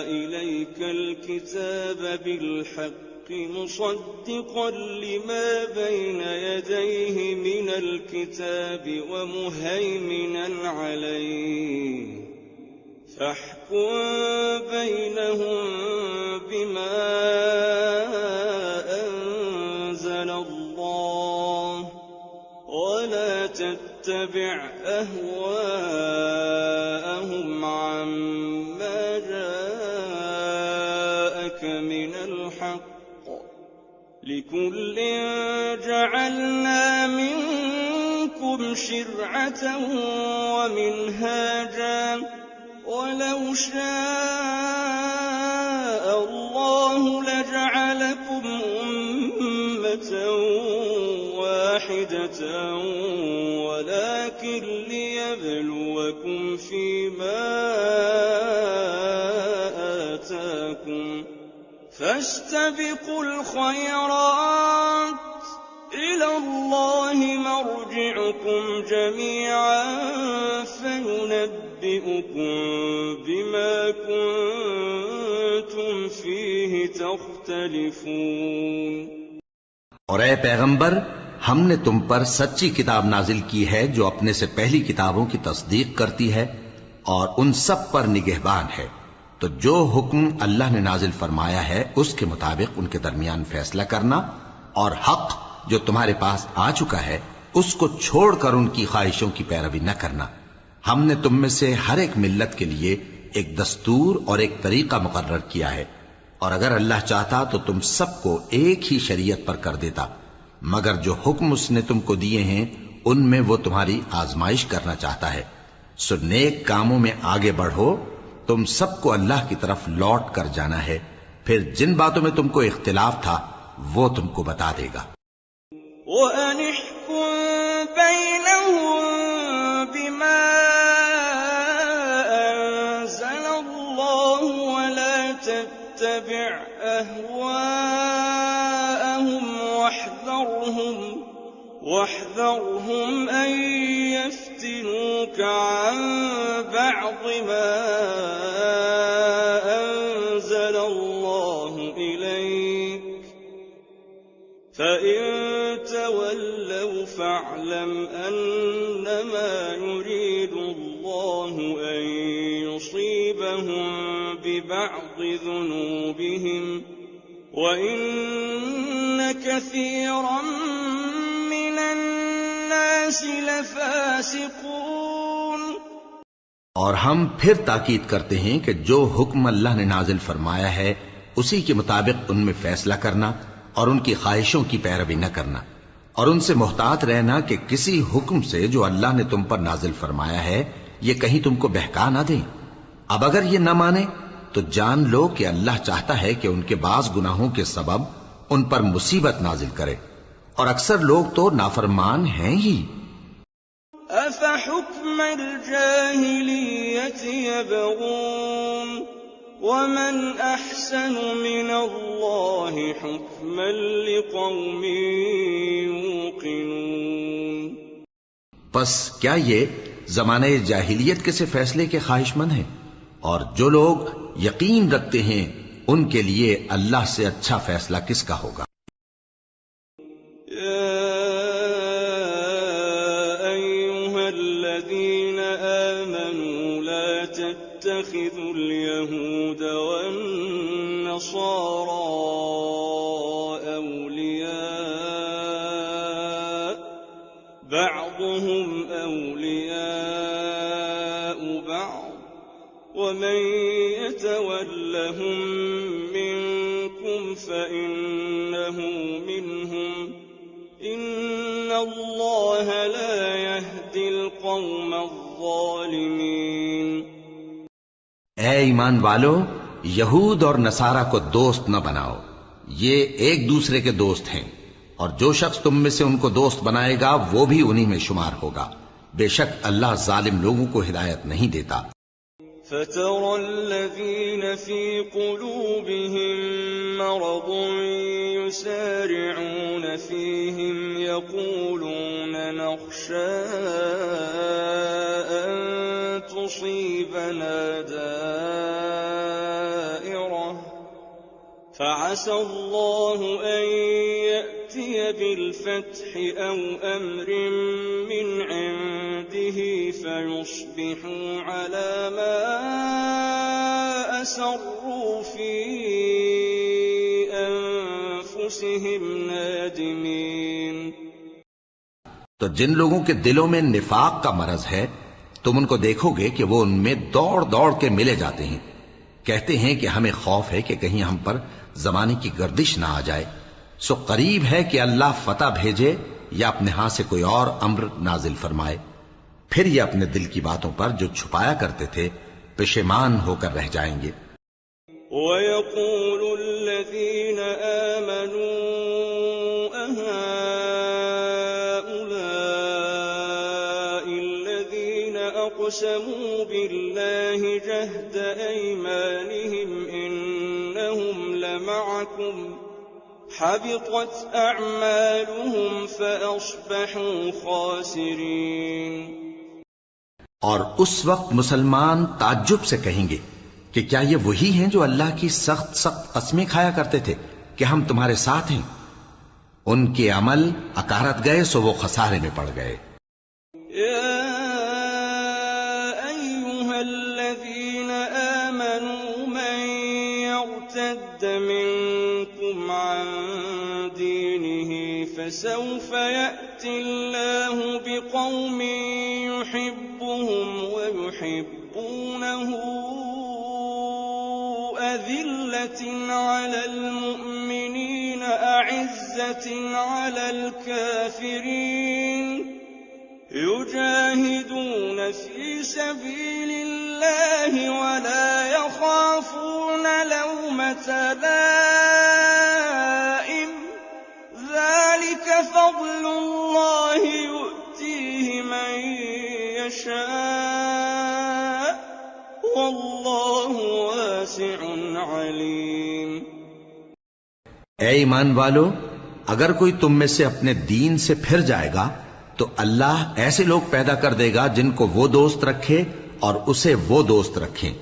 إِلَيْكَ الْكِتَابَ بِالْحَقِّ مُصَدِّقًا لِّمَا بَيْنَ يَدَيْهِ مِنَ الْكِتَابِ وَمُهَيْمِنًا عَلَيْهِ فَاحْكُم بَيْنَهُم بِمَا أَنزَلَ اللَّهُ وَلَا تَتَّبِعْ أَهْوَاءَهُمْ عَمَّا جَاءَكَ مِنَ الْحَقِّ ۚ لِكُلٍّ جَعَلْنَا مِنكُمْ شِرْعَةً وَمِنْهَاجًا ۚ وَلَوْ شَاءَ اللَّهُ لَجَعَلَكُمْ أُمَّةً وَاحِدَةً وَلَٰكِن لِّيَبْلُوَكُمْ فِيمَا آتَاكُمْ ۖ فَاسْتَبِقُوا الْخَيْرَاتِ ۚ إِلَى اللَّهِ مَرْجِعُكُمْ جَمِيعًا فَيُنَبِّئُكُم بِمَا كُنتُمْ فِيهِ تَخْتَلِفُونَ۔ اور اے پیغمبر، ہم نے تم پر سچی کتاب نازل کی ہے جو اپنے سے پہلی کتابوں کی تصدیق کرتی ہے اور ان سب پر نگہبان ہے، تو جو حکم اللہ نے نازل فرمایا ہے اس کے مطابق ان کے درمیان فیصلہ کرنا، اور حق جو تمہارے پاس آ چکا ہے اس کو چھوڑ کر ان کی خواہشوں کی پیروی نہ کرنا۔ ہم نے تم میں سے ہر ایک ملت کے لیے ایک دستور اور ایک طریقہ مقرر کیا ہے، اور اگر اللہ چاہتا تو تم سب کو ایک ہی شریعت پر کر دیتا، مگر جو حکم اس نے تم کو دیے ہیں ان میں وہ تمہاری آزمائش کرنا چاہتا ہے۔ سو نیک کاموں میں آگے بڑھو، تم سب کو اللہ کی طرف لوٹ کر جانا ہے، پھر جن باتوں میں تم کو اختلاف تھا وہ تم کو بتا دے گا۔ وَأَنِ احْكُم بَيْنَهُم بِمَا أَنزَلَ اللَّهُ وَلَا تَتَّبِعْ أَهْوَاءَهُمْ وَاحْذَرْهُمْ أَن يَفْتِنُوكَ عَن بَعْضِ مَا أَنزَلَ اللَّهُ إِلَيْكَ ۖ فَإِن تَوَلَّوْا فَاعْلَمْ أَنَّمَا يُرِيدُ اللَّهُ أَن يُصِيبَهُم بِبَعْضِ ذُنُوبِهِمْ ۗ وَإِنَّ كَثِيرًا مِّنَ النَّاسِ لَفَاسِقُونَ۔ اور ہم پھر تاکید کرتے ہیں کہ جو حکم اللہ نے نازل فرمایا ہے اسی کے مطابق ان میں فیصلہ کرنا اور ان کی خواہشوں کی پیروی نہ کرنا، اور ان سے محتاط رہنا کہ کسی حکم سے جو اللہ نے تم پر نازل فرمایا ہے یہ کہیں تم کو بہکا نہ دیں۔ اب اگر یہ نہ مانے تو جان لو کہ اللہ چاہتا ہے کہ ان کے بعض گناہوں کے سبب ان پر مصیبت نازل کرے، اور اکثر لوگ تو نافرمان ہیں ہی۔ أَفَحُكْمَ الْجَاهِلِيَّةِ يَبْغُونَ وَمَنْ أَحْسَنُ مِنَ اللَّهِ حُكْمًا لِقَوْمٍ يُوقِنُونَ۔ پس کیا یہ زمانہ جاہلیت کے سے فیصلے کے خواہش مند ہیں؟ اور جو لوگ یقین رکھتے ہیں ان کے لیے اللہ سے اچھا فیصلہ کس کا ہوگا؟ اتخذوا اليهود والنصارى أولياء بعضهم أولياء بعض ومن يتولهم منكم فإنه منهم إن الله لا يهدي القوم الظالمين۔ اے ایمان والو، یہود اور نصارہ کو دوست نہ بناؤ، یہ ایک دوسرے کے دوست ہیں، اور جو شخص تم میں سے ان کو دوست بنائے گا وہ بھی انہی میں شمار ہوگا، بے شک اللہ ظالم لوگوں کو ہدایت نہیں دیتا۔ فَتَرَى الَّذِينَ فِي قُلُوبِهِم مَّرَضٌ يُسَارِعُونَ فِيهِمْ يَقُولُونَ نَخْشَىٰ أَن تُصِيبَنَا دَائِرَةٌ فَعَسَى اللَّهُ أَن يَأْتِيَ بِالْفَتْحِ أَوْ أَمْرٍ مِّنْ عِندِهِ فَيُصْبِحُوا عَلَىٰ مَا أَسَرُّوا فِي أَنفُسِهِمْ نَادِمِينَ۔ تو جن لوگوں کے دلوں میں نفاق کا مرض ہے تم ان کو دیکھو گے کہ وہ ان میں دوڑ دوڑ کے ملے جاتے ہیں، کہتے ہیں کہ ہمیں خوف ہے کہ کہیں ہم پر زمانے کی گردش نہ آ جائے، سو قریب ہے کہ اللہ فتح بھیجے یا اپنے ہاں سے کوئی اور امر نازل فرمائے، پھر یہ اپنے دل کی باتوں پر جو چھپایا کرتے تھے پشیمان ہو کر رہ جائیں گے۔ وَيَقُولُ الَّذِينَ آمَنُوا أَهَٰؤُلَاءِ الَّذِينَ أَقْسَمُوا بِاللَّهِ جَهْدَ أَيْمَانِهِمْ إِنَّهُمْ لَمَعَكُمْ حَبِطَتْ أَعْمَالُهُمْ فَأَصْبَحُوا خَاسِرِينَ۔ اور اس وقت مسلمان تعجب سے کہیں گے کہ کیا یہ وہی ہیں جو اللہ کی سخت سخت قسمیں کھایا کرتے تھے کہ ہم تمہارے ساتھ ہیں؟ ان کے عمل اکارت گئے سو وہ خسارے میں پڑ گئے۔ یا ایھا الذین آمنوا من یرتد منکم عن دینہ فسوف یأتی اللہ بقوم یحبهم ویحبونہ أذلة على المؤمنين أعزة على الكافرين يجاهدون في سبيل الله ولا يخافون لومة لائم ذلك فضل الله يؤتيه من يشاء والله واسع علیم۔ اے ایمان والو، اگر کوئی تم میں سے اپنے دین سے پھر جائے گا تو اللہ ایسے لوگ پیدا کر دے گا جن کو وہ دوست رکھے اور اسے وہ دوست رکھیں،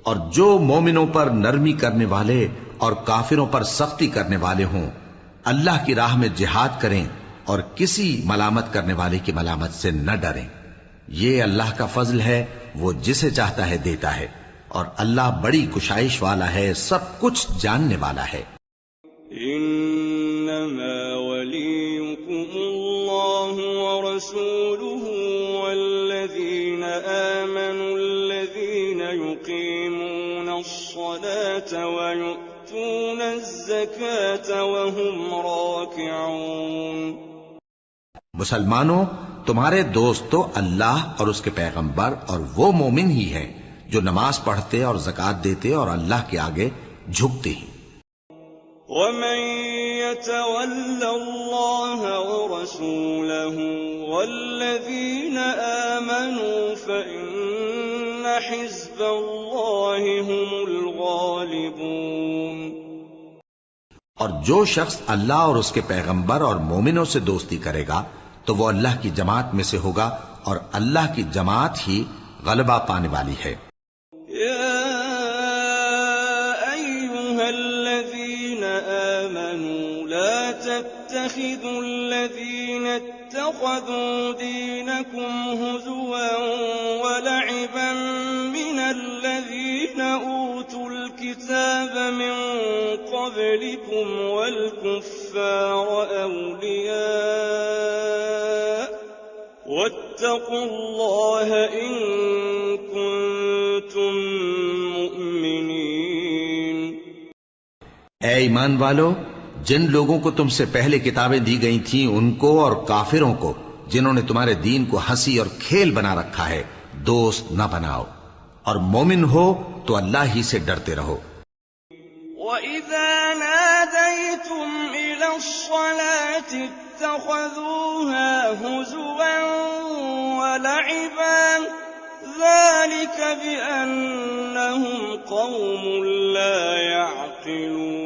اور جو مومنوں پر نرمی کرنے والے اور کافروں پر سختی کرنے والے ہوں، اللہ کی راہ میں جہاد کریں اور کسی ملامت کرنے والے کی ملامت سے نہ ڈریں۔ یہ اللہ کا فضل ہے، وہ جسے چاہتا ہے دیتا ہے، اور اللہ بڑی کشائش والا ہے، سب کچھ جاننے والا ہے۔ انما ولیکم اللہ ورسولہ ويقيمون الصلاة ويؤتون الزكاة وهم راكعون. مسلمانوں، تمہارے دوست تو اللہ اور اس کے پیغمبر اور وہ مومن ہی ہیں جو نماز پڑھتے اور زکوٰۃ دیتے اور اللہ کے آگے جھکتے ہیں. ومن يتول الله ورسوله والذين آمنوا فإن حزب الله هم الغالبون. اور جو شخص اللہ اور اس کے پیغمبر اور مومنوں سے دوستی کرے گا تو وہ اللہ کی جماعت میں سے ہوگا اور اللہ کی جماعت ہی غلبہ پانے والی ہے. تتخذوا الذين اتخذوا دينكم هزوا ولعبا من الذين أوتوا الكتاب من قبلكم والكفار أولياء واتقوا الله إن كنتم مؤمنين. اے ایمان والو، جن لوگوں کو تم سے پہلے کتابیں دی گئی تھیں ان کو اور کافروں کو جنہوں نے تمہارے دین کو ہنسی اور کھیل بنا رکھا ہے دوست نہ بناؤ، اور مومن ہو تو اللہ ہی سے ڈرتے رہو. وَإِذَا نَادَيْتُمْ إِلَى الصَّلَاةِ اتَّخَذُوهَا هُزُوًا وَلَعِبًا ذَلِكَ بِأَنَّهُمْ قَوْمٌ لَا يَعْقِلُونَ.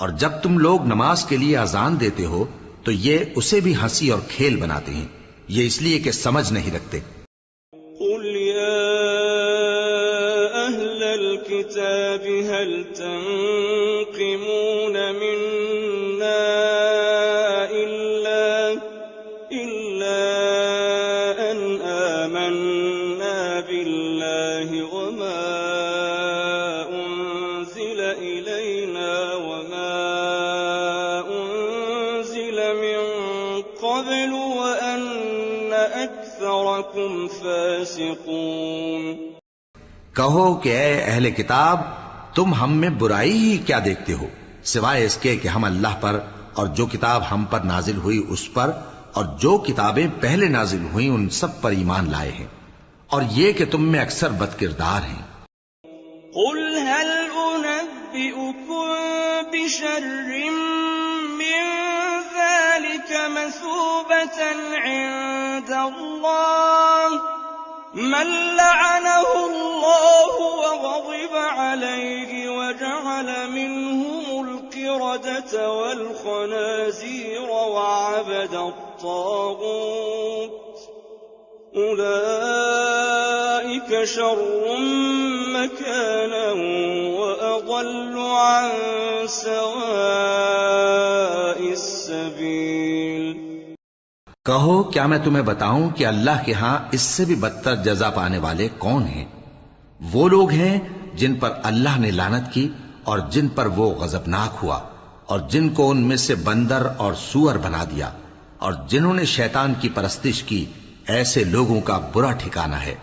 اور جب تم لوگ نماز کے لیے اذان دیتے ہو تو یہ اسے بھی ہنسی اور کھیل بناتے ہیں، یہ اس لیے کہ سمجھ نہیں رکھتے. قُلْ يَا أَهْلَ الْكِتَابِ هَلْ تَنقِمُونَ مِنَّا إِلَّا أَنْ آمَنَّا بِاللَّهِ وَمَا أُنزِلَ إِلَيْنَا وَمَا أُنزِلَ مِن قَبْلُ وَأَنَّ أَكْثَرَكُمْ فَاسِقُونَ. کہو کہ اے اہل کتاب، تم ہم میں برائی ہی کیا دیکھتے ہو سوائے اس کے کہ ہم اللہ پر اور جو کتاب ہم پر نازل ہوئی اس پر اور جو کتابیں پہلے نازل ہوئیں ان سب پر ایمان لائے ہیں، اور یہ کہ تم میں اکثر بد کردار ہیں. قُلْ هَلْ أُنَبِّئُكُم بِشَرٍّ مِّن ذَلِكَ مَثُوبَةً عِندَ اللَّهِ مَن لَّعَنَهُ اللَّهُ وَغَضِبَ عَلَيْهِ وَجَعَلَ مِنْهُمُ الْقِرَدَةَ وَالْخَنَازِيرَ وَعَبَدَ الطَّاغُوتَ أُولَٰئِكَ شَرٌّ مَّكَانًا وَأَضَلُّ عَن سَوَاءِ السَّبِيلِ. کہو کیا میں تمہیں بتاؤں کہ اللہ کے ہاں اس سے بھی بدتر جزا پانے والے کون ہیں؟ وہ لوگ ہیں جن پر اللہ نے لعنت کی اور جن پر وہ غضبناک ہوا، اور جن کو ان میں سے بندر اور سور بنا دیا، اور جنہوں نے شیطان کی پرستش کی. ایسے لوگوں کا برا ٹھکانہ ہے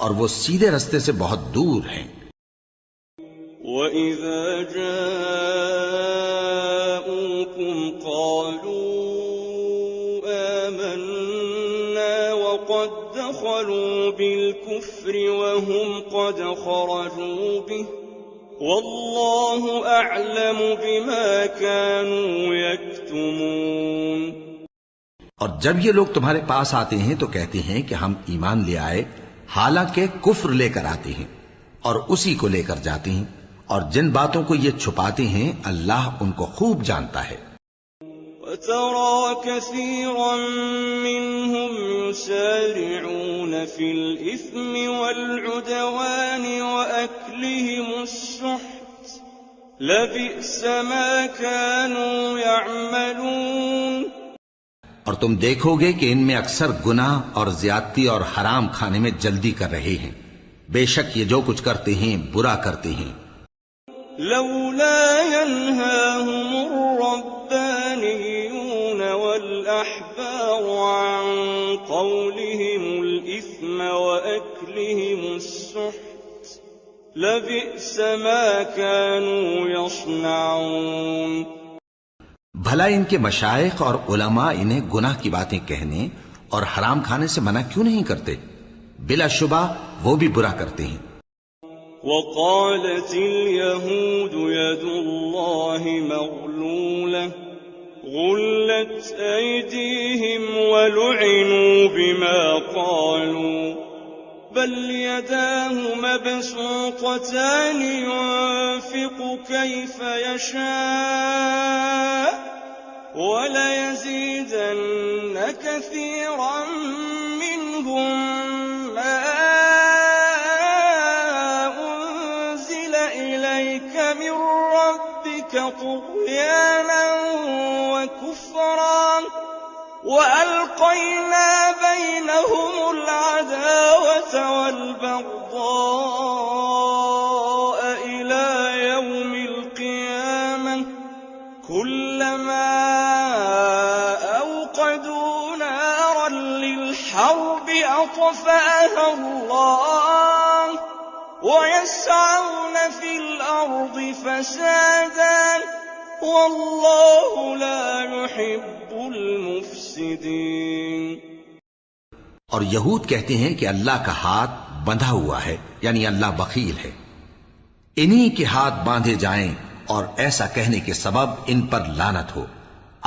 اور وہ سیدھے رستے سے بہت دور ہیں. وَإِذَا جَاءُوكُمْ قَالُوا آمَنَّا وَقَدْ دَخَلُوا بِالْكُفْرِ وَهُمْ قَدْ خَرَجُوا بِهِ وَاللَّهُ أَعْلَمُ بِمَا كَانُوا يَكْتُمُونَ. اور جب یہ لوگ تمہارے پاس آتے ہیں تو کہتے ہیں کہ ہم ایمان لے آئے، حالانکہ کفر لے کر آتے ہیں اور اسی کو لے کر جاتے ہیں، اور جن باتوں کو یہ چھپاتے ہیں اللہ ان کو خوب جانتا ہے. وَتَرَى كَثِيرًا مِّنْهُمْ يُسَارِعُونَ فِي الْإِثْمِ وَالْعُدْوَانِ وَأَكْلِهِمُ السُّحْتَ لَبِئْسَ مَا كَانُوا يَعْمَلُونَ. اور تم دیکھو گے کہ ان میں اکثر گناہ اور زیادتی اور حرام کھانے میں جلدی کر رہے ہیں، بے شک یہ جو کچھ کرتے ہیں برا کرتے ہیں. لولا ينهاهم الربانيون والأحبار عن قولهم الإثم وأكلهم السحت لبئس ما كانوا يصنعون. بھلا ان کے مشائخ اور علماء انہیں گناہ کی باتیں کہنے اور حرام کھانے سے منع کیوں نہیں کرتے؟ بلا شبہ وہ بھی برا کرتے ہیں. وقالت اليهود يد الله مغلولة غلت أيديهم ولعنوا بما قالوا بل يداه مبسوطتان ينفق كيف يشاء وليزيدن كثيرا منهم ما أنزل إليك من ربك طغيانا وكفرا وألقينا بينهم العداوة والبغضاء إلى يوم القيامة كلما أوقدوا نارا للحرب أطفأها الله ويسعون في الأرض فسادا والله لا يحب المفسدين. اور یہود کہتے ہیں کہ اللہ کا ہاتھ بندھا ہوا ہے، یعنی اللہ بخیل ہے. انہی کے ہاتھ باندھے جائیں اور ایسا کہنے کے سبب ان پر لعنت ہو.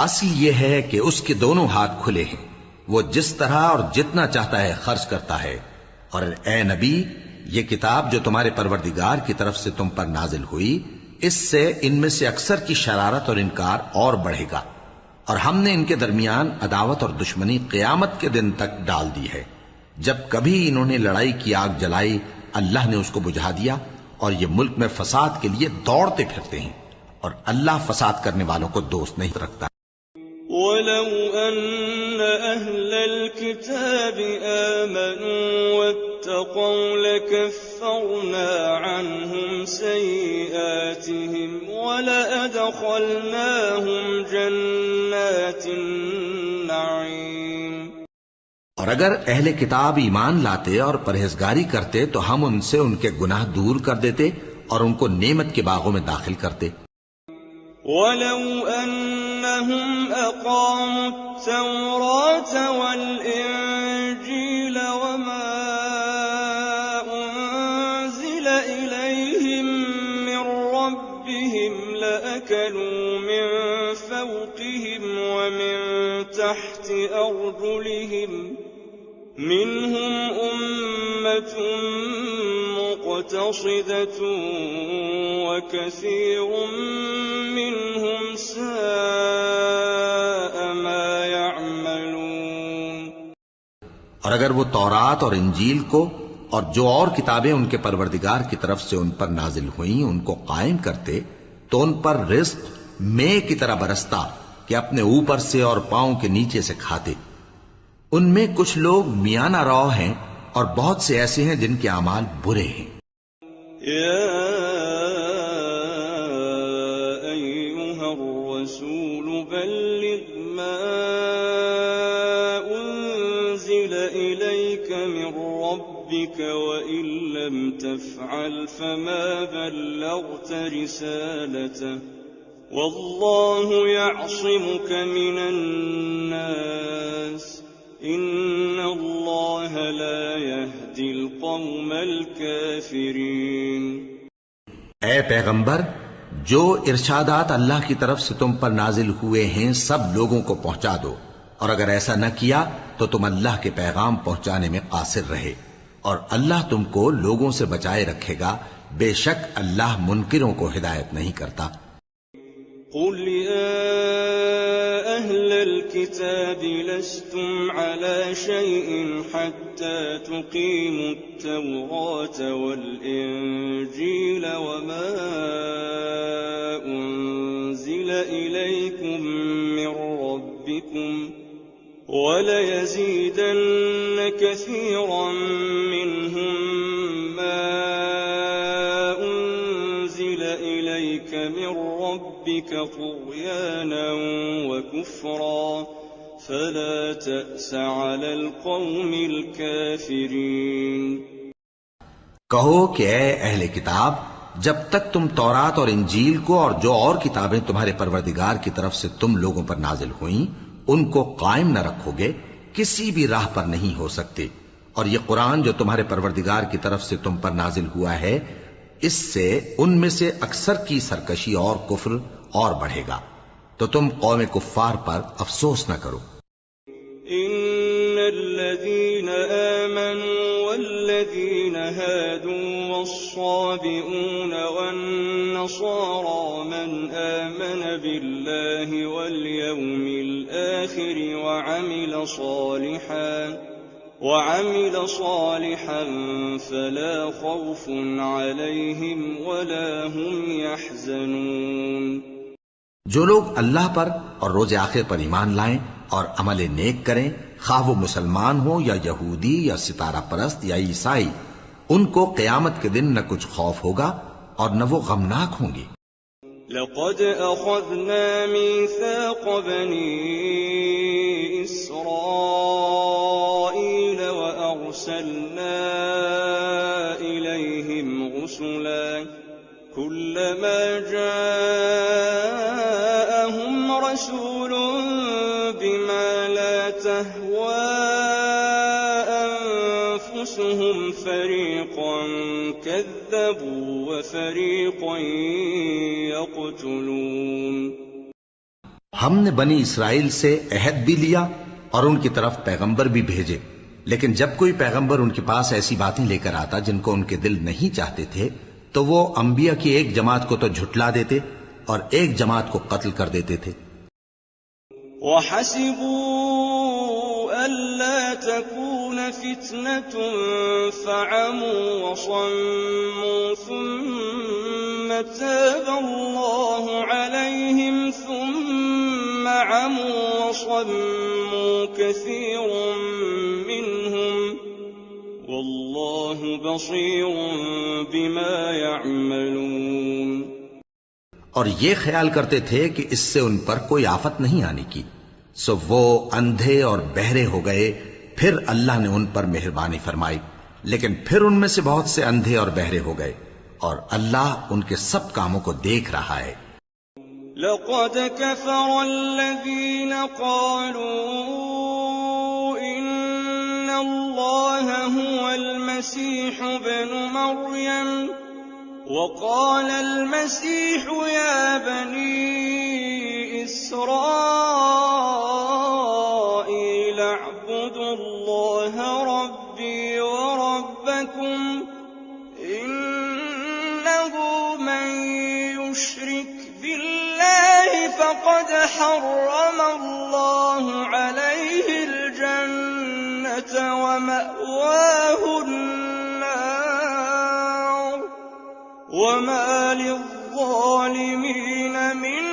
اصل یہ ہے کہ اس کے دونوں ہاتھ کھلے ہیں، وہ جس طرح اور جتنا چاہتا ہے خرچ کرتا ہے. اور اے نبی، یہ کتاب جو تمہارے پروردگار کی طرف سے تم پر نازل ہوئی، اس سے ان میں سے اکثر کی شرارت اور انکار اور بڑھے گا، اور ہم نے ان کے درمیان عداوت اور دشمنی قیامت کے دن تک ڈال دی ہے. جب کبھی انہوں نے لڑائی کی آگ جلائی، اللہ نے اس کو بجھا دیا، اور یہ ملک میں فساد کے لیے دوڑتے پھرتے ہیں، اور اللہ فساد کرنے والوں کو دوست نہیں رکھتا. وَلَوْ أَنَّ أَهْلَ الْكِتَابِ آمَنُوا وَاتَّقَوْا لَكَفَّرْنَا عَنْهُمْ سَيِّئَاتِهِمْ وَلَأَدْخَلْنَاهُمْ جَنَّاتِ النَّعِيمِ. اور اگر اہل کتاب ایمان لاتے اور پرہیزگاری کرتے تو ہم ان سے ان کے گناہ دور کر دیتے اور ان کو نعمت کے باغوں میں داخل کرتے. وَلَوْ أَنَّهُمْ أَقَامُوا التَّوْرَاةَ وَالْإِنجِيلَ وَمَا أُنزِلَ إِلَيْهِم مِّن رَّبِّهِمْ لَأَكَلُوا مِن فَوْقِهِمْ وَمِن تَحْتِ أَرْجُلِهِم منهم أمة مقتصدة وكثير منهم ساء ما يعملون. اور اگر وہ تورات اور انجیل کو اور جو اور کتابیں ان کے پروردگار کی طرف سے ان پر نازل ہوئیں ان کو قائم کرتے تو ان پر رزق مے کی طرح برستا کہ اپنے اوپر سے اور پاؤں کے نیچے سے کھاتے. ان میں کچھ لوگ میانہ رو ہیں اور بہت سے ایسے ہیں جن کے اعمال برے ہیں. يا أيها الرسول بلغ ما أنزل إليك من ربك وإن لم تفعل فما بلغت رسالته والله يعصمك من الناس ان اللہ لا يهدی القوم الكافرین. اے پیغمبر، جو ارشادات اللہ کی طرف سے تم پر نازل ہوئے ہیں سب لوگوں کو پہنچا دو، اور اگر ایسا نہ کیا تو تم اللہ کے پیغام پہنچانے میں قاصر رہے، اور اللہ تم کو لوگوں سے بچائے رکھے گا. بے شک اللہ منکروں کو ہدایت نہیں کرتا. قل يا أهل الكتاب لستم على شيء حتى تقيموا التوراة والإنجيل وما أنزل إليكم من ربكم وليزيدن كثيرا منهم ما أنزل إليك من ربك طغيانا وكفرا فلا تأس على القوم الكافرين. کہو کہ اے اہل کتاب، جب تک تم تورات اور انجیل کو اور جو اور کتابیں تمہارے پروردگار کی طرف سے تم لوگوں پر نازل ہوئیں ان کو قائم نہ رکھو گے، کسی بھی راہ پر نہیں ہو سکتے۔ اور یہ قرآن جو تمہارے پروردگار کی طرف سے تم پر نازل ہوا ہے، اس سے ان میں سے اکثر کی سرکشی اور کفر اور بڑھے گا، تو تم قوم کفار پر افسوس نہ کرو۔ إن الذين آمنوا والذين هادوا والصابئون والنصارى من آمن بالله واليوم الآخر وعمل صالحا فلا خوف عليهم ولا هم يحزنون۔ جو لوگ اللہ پر اور روز آخر پر ایمان لائیں اور عمل نیک کریں، خواہ وہ مسلمان ہو یا یہودی یا ستارہ پرست یا عیسائی، ان کو قیامت کے دن نہ کچھ خوف ہوگا اور نہ وہ غمناک ہوں گے۔ لقد أخذنا ميثاق بني إسرائيل وأرسلنا إليهم رسلا كلما جاءهم رسول بما لا تهوى أنفسهم فريقا كذبوا وفريقا يقتلون۔ ہم نے بنی اسرائیل سے عہد بھی لیا اور ان کی طرف پیغمبر بھی بھیجے، لیکن جب کوئی پیغمبر ان کے پاس ایسی باتیں لے کر آتا جن کو ان کے دل نہیں چاہتے تھے تو وہ انبیاء کی ایک جماعت کو تو جھٹلا دیتے اور ایک جماعت کو قتل کر دیتے تھے۔ وَحَسِبُوا أَلَّا تَكُونَ فِتْنَةٌ فَعَمُوا وَصَمُّوا ثُمَّ تَابَ اللَّهُ عَلَيْهِمْ ثُمَّ عَمُوا وَصَمُّوا كَثِيرٌ مِّنْهُمْ وَاللَّهُ بَصِيرٌ بِمَا يَعْمَلُونَ۔ اور یہ خیال کرتے تھے کہ اس سے ان پر کوئی آفت نہیں آنے کی، سو وہ اندھے اور بہرے ہو گئے، پھر اللہ نے ان پر مہربانی فرمائی، لیکن پھر ان میں سے بہت سے اندھے اور بہرے ہو گئے، اور اللہ ان کے سب کاموں کو دیکھ رہا ہے۔ لقد كفر الذين قالوا إن الله هو المسيح ابن مريم وقال المسيح يا بني إسرائيل اعبدوا الله ربي وربكم إنه من يشرك بالله فقد حرم الله عليه الجنة ومأواه النار وما للظالمين من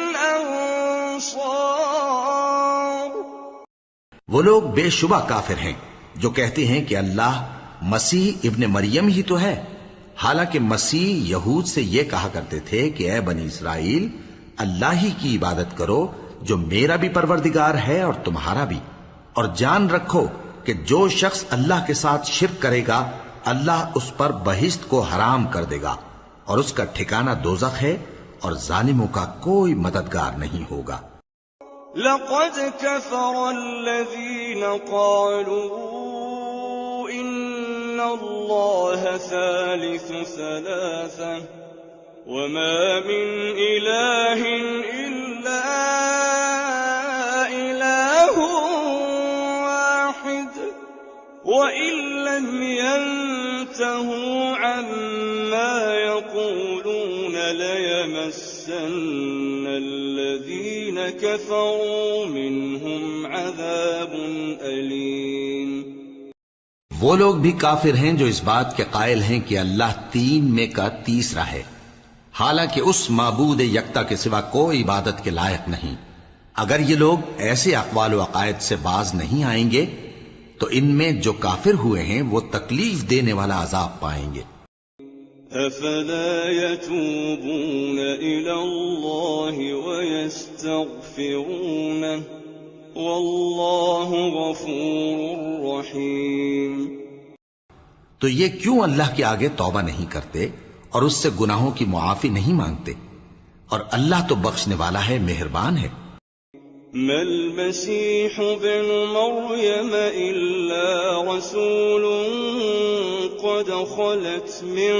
أنصار۔ وہ لوگ بے شبہ کافر ہیں جو کہتے ہیں کہ اللہ مسیح ابن مریم ہی تو ہے، حالانکہ مسیح یہود سے یہ کہا کرتے تھے کہ اے بنی اسرائیل، اللہ ہی کی عبادت کرو جو میرا بھی پروردگار ہے اور تمہارا بھی، اور جان رکھو کہ جو شخص اللہ کے ساتھ شرک کرے گا اللہ اس پر بہشت کو حرام کر دے گا، اور اس کا ٹھکانہ دوزخ ہے، اور ظالموں کا کوئی مددگار نہیں ہوگا۔ لقد كفر الذين قالوا إن الله ثالث ثلاثة وما من إله إلا إله واحد وإن لم ينتهوا عما يقولون ليمسن الذين كفروا منهم عذاب أليم۔ وہ لوگ بھی کافر ہیں جو اس بات کے قائل ہیں کہ اللہ تین میں کا تیسرا ہے، حالانکہ اس معبود یکتا کے سوا کوئی عبادت کے لائق نہیں۔ اگر یہ لوگ ایسے اقوال و عقائد سے باز نہیں آئیں گے تو ان میں جو کافر ہوئے ہیں وہ تکلیف دینے والا عذاب پائیں گے۔ أفلا يتوبون إلى الله ويستغفرونه والله غفور رحيم۔ تو یہ کیوں اللہ کے آگے توبہ نہیں کرتے اور اس سے گناہوں کی معافی نہیں مانگتے؟ اور اللہ تو بخشنے والا ہے، مہربان ہے۔ ما المسيح ابن مريم إلا رسول قد خلت من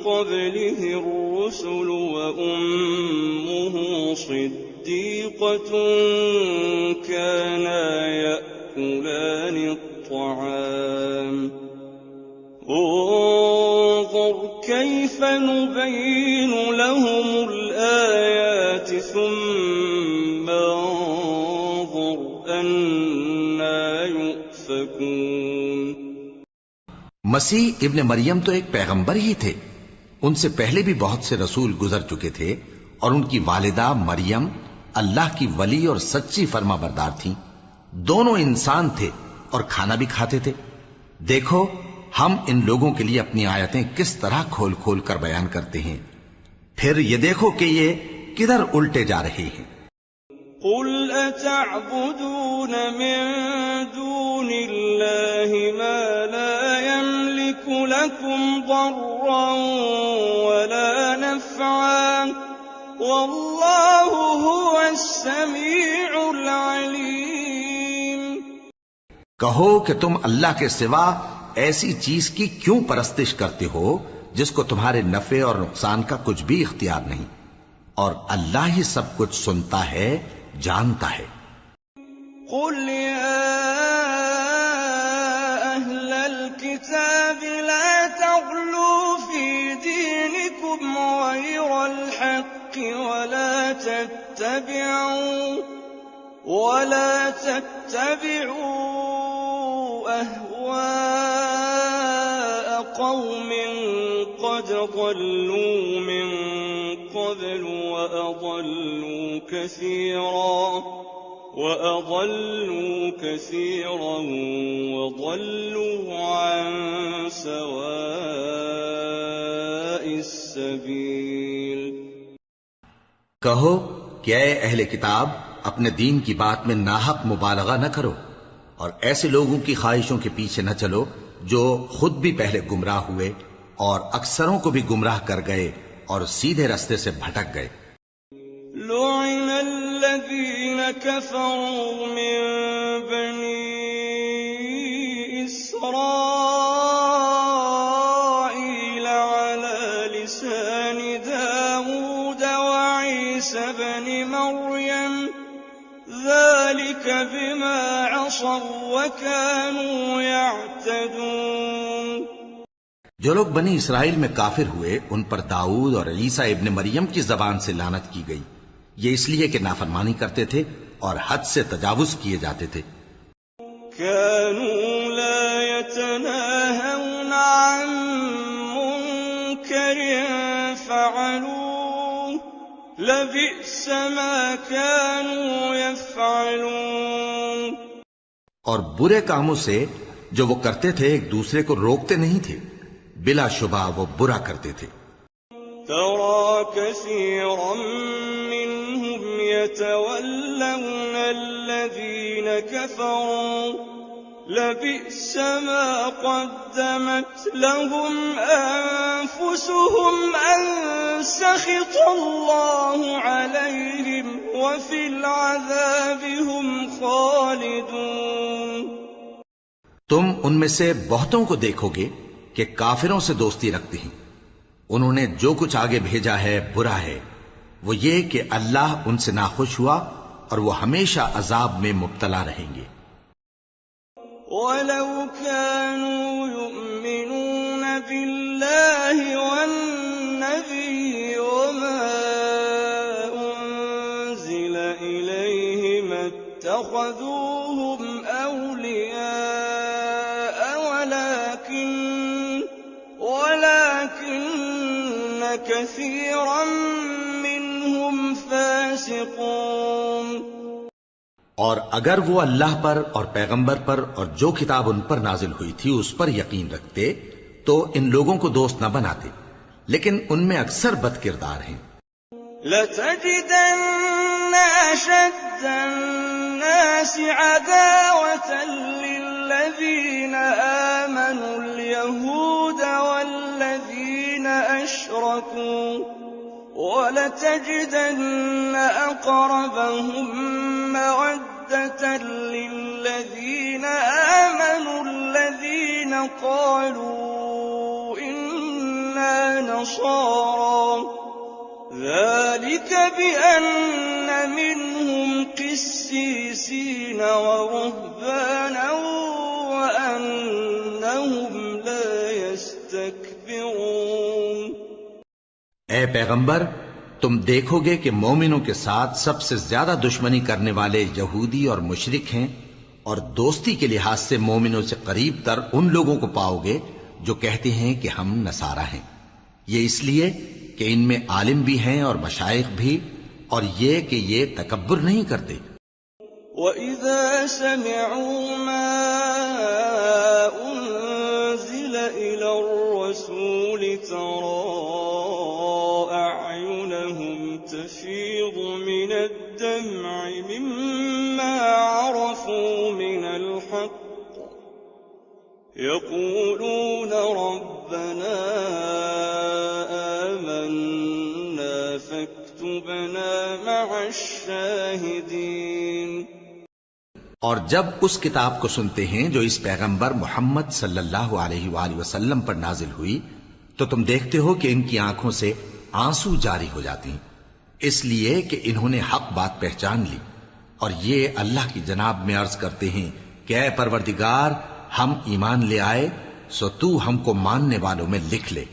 قبله الرسل وأمه صديقة كانا يأكلان الطعام انظر كيف نبين لهم الآيات ثم انظر أنا يؤفكون۔ مسیح ابن مریم تو ایک پیغمبر ہی تھے، ان سے پہلے بھی بہت سے رسول گزر چکے تھے، اور ان کی والدہ مریم اللہ کی ولی اور سچی فرما بردار تھیں۔ دونوں انسان تھے اور کھانا بھی کھاتے تھے۔ دیکھو ہم ان لوگوں کے لیے اپنی آیتیں کس طرح کھول کھول کر بیان کرتے ہیں، پھر یہ دیکھو کہ یہ کدھر الٹے جا رہے ہیں۔ قل اتعبدون من دون الله ما لا يملك لكم ضرا ولا نفعا والله هو السميع العليم۔ کہو کہ تم اللہ کے سوا ایسی چیز کی کیوں پرستش کرتے ہو جس کو تمہارے نفع اور نقصان کا کچھ بھی اختیار نہیں، اور اللہ ہی سب کچھ سنتا ہے، جانتا ہے۔ قل يا أهل الكتاب لا تغلوا في دينكم غير الحق ولا تتبعوا أهواء قوم قد ضلوا من قبل وأضلوا كثيرا وضلوا عن سواء السبيل۔ کہو کہ اے اہل کتاب، اپنے دین کی بات میں ناحق مبالغہ نہ کرو، اور ایسے لوگوں کی خواہشوں کے پیچھے نہ چلو جو خود بھی پہلے گمراہ ہوئے اور اکثروں کو بھی گمراہ کر گئے اور سیدھے رستے سے بھٹک گئے۔ لعن الذين كفروا من بني إسرائيل على لسان داود وعيسى بن مريم ذلك بما عصوا وكانوا يعتدون۔ جو لوگ بنی اسرائیل میں کافر ہوئے ان پر داؤد اور عیسیٰ ابن مریم کی زبان سے لعنت کی گئی، یہ اس لیے کہ نافرمانی کرتے تھے اور حد سے تجاوز کیے جاتے تھے۔ كانوا لا يتناهون عن منكر فعلوه لبئس ما كانوا يفعلون۔ اور برے کاموں سے جو وہ کرتے تھے ایک دوسرے کو روکتے نہیں تھے، بلا شبہ وہ برا کرتے تھے۔ ترى كثيرا منهم يتولون الذين كفروا لبئس ما قدمت لهم أنفسهم أن سخط الله عليهم وفي العذاب هم خالدون۔ تم ان میں سے بہتوں کو دیکھو گے کہ کافروں سے دوستی رکھتے ہیں، انہوں نے جو کچھ آگے بھیجا ہے برا ہے، وہ یہ کہ اللہ ان سے ناخوش ہوا اور وہ ہمیشہ عذاب میں مبتلا رہیں گے۔ وَلَوْ كَانُوا يُؤْمِنُونَ بِاللَّهِ وَالنَّبِيِّ وَمَا أُنزِلَ إِلَيْهِ مَا اتَّخَذُوهُمْ أَوْلِيَاءَ وَلَكِنَّ كَثِيرًا مِّنْهُمْ فَاسِقُونَ۔ اور اگر وہ اللہ پر اور پیغمبر پر اور جو کتاب ان پر نازل ہوئی تھی اس پر یقین رکھتے تو ان لوگوں کو دوست نہ بناتے، لیکن ان میں اکثر بد کردار ہیں۔ لَتَجِدَنَّ أَشَدَّ النَّاسِ عَدَاوَةً الذين آمنوا اليهود والذين أشركوا ولتجدن أقربهم مودة للذين آمنوا الذين قالوا إنا نصارى ذلك بأن منهم قسيسين ورهبانا وأنهم لا يستكبرون۔ اے پیغمبر، تم دیکھو گے کہ مومنوں کے ساتھ سب سے زیادہ دشمنی کرنے والے یہودی اور مشرک ہیں، اور دوستی کے لحاظ سے مومنوں سے قریب تر ان لوگوں کو پاؤ گے جو کہتے ہیں کہ ہم نصارہ ہیں۔ یہ اس لیے کہ ان میں عالم بھی ہیں اور مشائخ بھی، اور یہ کہ یہ تکبر نہیں کرتے۔ وَإِذَا سَمِعُوا مَا أُنزِلَ إِلَى الرَّسُولِ تَرَىٰ أَعْيُنَهُمْ تَفِيضُ مِنَ الدَّمْعِ مِمَّا عَرَفُوا مِنَ الْحَقِّ يَقُولُونَ رَبَّنَا آمَنَّا فَاكْتُبْنَا مَعَ الشَّاهِدِينَ۔ اور جب اس کتاب کو سنتے ہیں جو اس پیغمبر محمد صلی اللہ علیہ وآلہ وسلم پر نازل ہوئی، تو تم دیکھتے ہو کہ ان کی آنکھوں سے آنسو جاری ہو جاتے ہیں، اس لیے کہ انہوں نے حق بات پہچان لی، اور یہ اللہ کی جناب میں عرض کرتے ہیں کہ اے پروردگار، ہم ایمان لے آئے، سو تو ہم کو ماننے والوں میں لکھ لے۔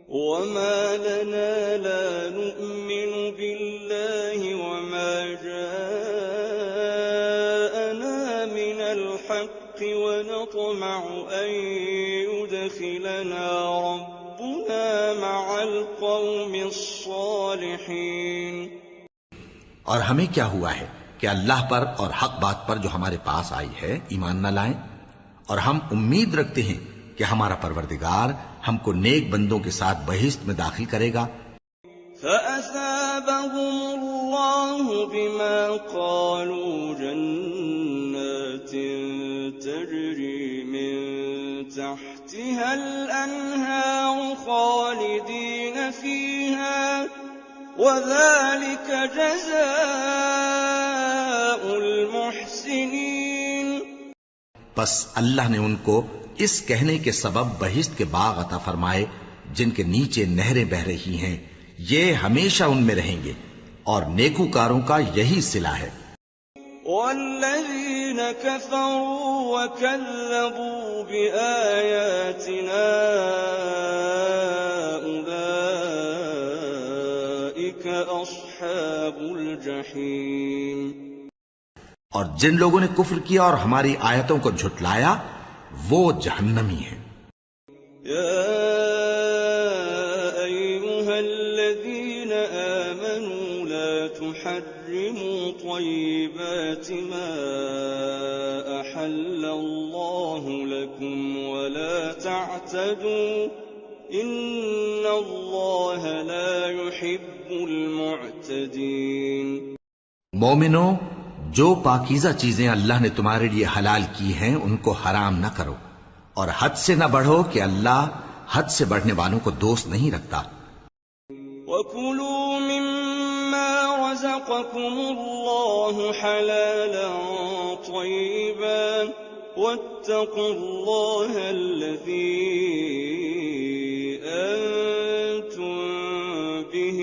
وَمَا لَنَا لَا نُؤْمِنُ بِاللَّهِ وَمَا جَاءَنَا مِنَ الْحَقِّ وَنَطْمَعُ أَن يُدْخِلَنَا رَبُّنَا مَعَ الْقَوْمِ الصَّالِحِينَ۔ اور ہمیں کیا ہوا ہے کہ اللہ پر اور حق بات پر جو ہمارے پاس آئی ہے ایمان نہ لائیں، اور ہم امید رکھتے ہیں کہ ہمارا پروردگار ہم کو نیک بندوں کے ساتھ بہشت میں داخل کرے گا۔ فَأَثَابَهُمُ اللَّهُ بِمَا قَالُوا جَنَّاتٍ تَجْرِي مِن تَحْتِهَا الْأَنْهَارُ خَالِدِينَ فِيهَا وَذَلِكَ جَزَاءُ الْمُحْسِنِينَ۔ پس اللہ نے ان کو اس کہنے کے سبب بہشت کے باغ عطا فرمائے جن کے نیچے نہریں بہ رہی ہیں، یہ ہمیشہ ان میں رہیں گے، اور نیکوکاروں کا یہی صلہ ہے۔ وَالَّذِينَ كَفَرُوا وَكَذَّبُوا بِآيَاتِنَا أُولَئِكَ أَصْحَابُ الْجَحِيمِ۔ اور جن لوگوں نے کفر کیا اور ہماری آیتوں کو جھٹلایا وہ جہنمی ہیں۔ يا أيها الذين آمنوا لا تحرموا طيبات ما أحل الله لكم ولا تعتدوا إن الله لا يحب المعتدين۔ مومنو، جو پاکیزہ چیزیں اللہ نے تمہارے لیے حلال کی ہیں ان کو حرام نہ کرو، اور حد سے نہ بڑھو کہ اللہ حد سے بڑھنے والوں کو دوست نہیں رکھتا۔ وَكُلُوا مِمَّا رَزَقَكُمُ اللَّهُ حَلَالًا طَيِّبًا وَاتَّقُوا اللَّهَ الَّذِي أَنتُم بِهِ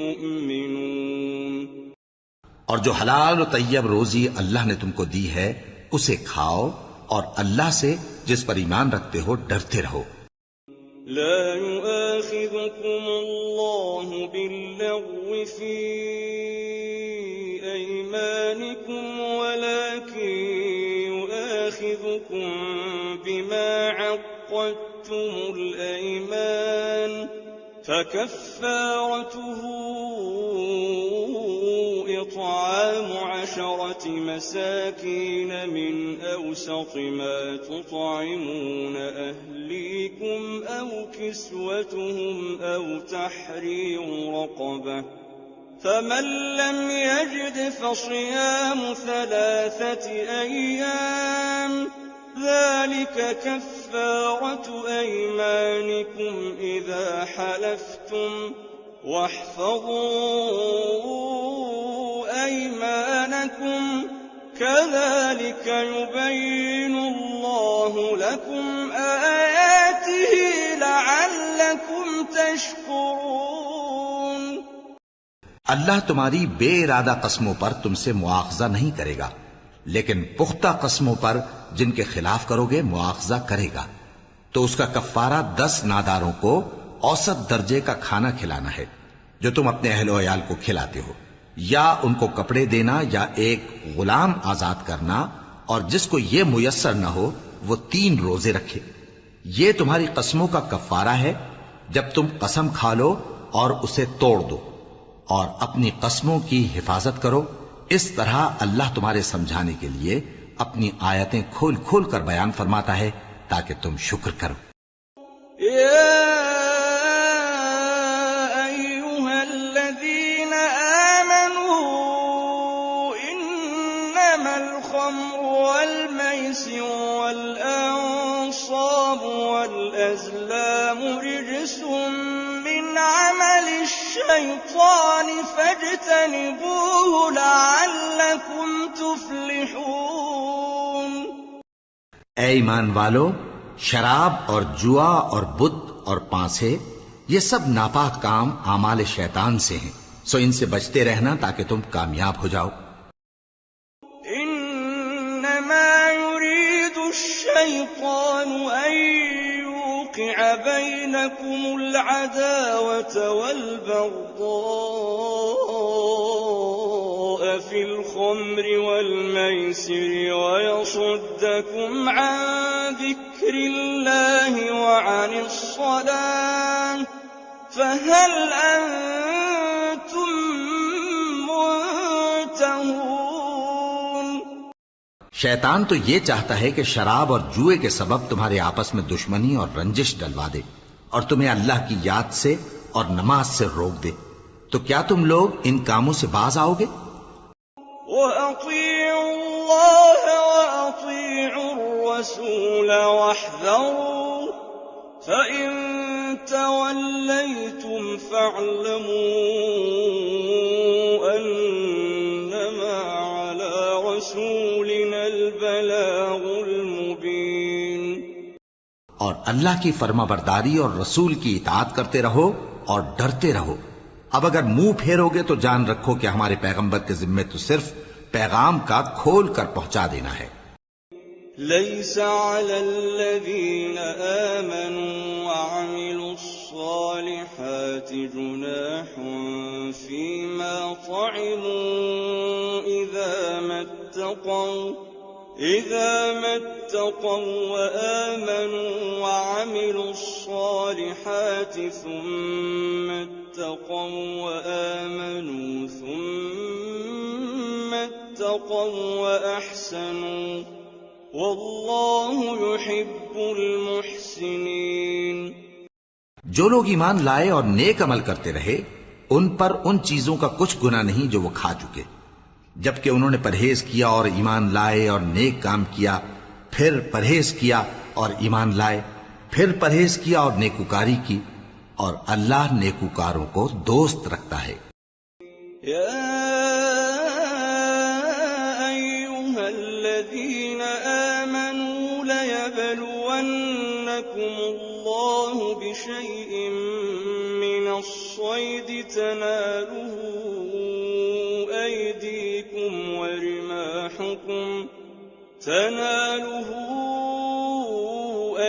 مُؤْمِنُونَ۔ اور جو حلال و طیب روزی اللہ نے تم کو دی ہے اسے کھاؤ، اور اللہ سے جس پر ایمان رکھتے ہو ڈرتے رہو۔ لا يؤاخذكم الله باللغو في أيمانكم ولكن يؤاخذكم بما عقدتم الأيمان فكفارته إطعام 10 مساكين من أوسط ما تطعمون أهليكم أو كسوتهم أو تحرير رقبة فمن لم يجد فصيام 3 أيام ذلك كفارة أيمانكم إذا حلفتم واحفظوا أيمانكم كذلك يبين الله لكم آياته لعلكم تشكرون۔ اللہ تمہاری بے ارادہ قسموں پر تم سے مواخذہ نہیں کرے گا، لیکن پختہ قسموں پر جن کے خلاف کرو گے مواخذہ کرے گا۔ تو اس کا کفارہ 10 ناداروں کو اوسط درجے کا کھانا کھلانا ہے جو تم اپنے اہل و عیال کو کھلاتے ہو، یا ان کو کپڑے دینا، یا ایک غلام آزاد کرنا، اور جس کو یہ میسر نہ ہو وہ 3 روزے رکھے۔ یہ تمہاری قسموں کا کفارہ ہے جب تم قسم کھا لو اور اسے توڑ دو، اور اپنی قسموں کی حفاظت کرو۔ اس طرح اللہ تمہارے سمجھانے کے لیے اپنی آیتیں کھول کھول کر بیان فرماتا ہے تاکہ تم شکر کرو۔ والأنصاب والأزلام رجس من عمل الشيطان فاجتنبوه لعلكم تفلحون۔ اے ایمان والو، شراب اور جوا اور بت اور پانسے یہ سب ناپاک کام اعمال شیطان سے ہیں، سو ان سے بچتے رہنا تاکہ تم کامیاب ہو جاؤ۔ الشيطان أن يوقع بينكم العداوة والبغضاء في الخمر والميسر ويصدكم عن ذكر الله وعن الصلاة فهل أنتم منتهون؟ شیطان تو یہ چاہتا ہے کہ شراب اور جوئے کے سبب تمہارے آپس میں دشمنی اور رنجش ڈلوا دے اور تمہیں اللہ کی یاد سے اور نماز سے روک دے، تو کیا تم لوگ ان کاموں سے باز آؤ گے؟ وَأَطِيعُوا اللَّهَ وَأَطِيعُوا الرَّسُولَ وَاحْذَرُوا فَإِن تَوَلَّيْتُمْ فَاعْلَمُوا أَنَّمَا عَلَى رَسُولِنَا الْبَلَاغُ الْمُبِينُ۔ اور اللہ کی فرما برداری اور رسول کی اطاعت کرتے رہو اور ڈرتے رہو۔ اب اگر منہ پھیرو گے تو جان رکھو کہ ہمارے پیغمبر کے ذمے تو صرف پیغام کا کھول کر پہنچا دینا ہے۔ لَيْسَ عَلَى الَّذِينَ آمَنُوا وَعَمِلُوا الصَّالِحَاتِ جُنَاحٌ فِيمَا طَعِمُوا إِذَا مَا اتَّقَوْا وَآمَنُوا وَعَمِلُوا الصَّالِحَاتِ ثُمَّ اتَّقَوْا وَآمَنُوا ثُمَّ اتَّقَوْا وَأَحْسَنُوا وَاللَّهُ يُحِبُّ الْمُحْسِنِينَ۔ جو لوگ ایمان لائے اور نیک عمل کرتے رہے ان پر ان چیزوں کا کچھ گناہ نہیں جو وہ کھا چکے، جبکہ انہوں نے پرہیز کیا اور ایمان لائے اور نیک کام کیا، پھر پرہیز کیا اور ایمان لائے، پھر پرہیز کیا اور نیکوکاری کی، اور اللہ نیکوکاروں کو دوست رکھتا ہے۔ یا ایھا الذین آمنوا لیبلونکم اللہ بشیء من الصید تنالہ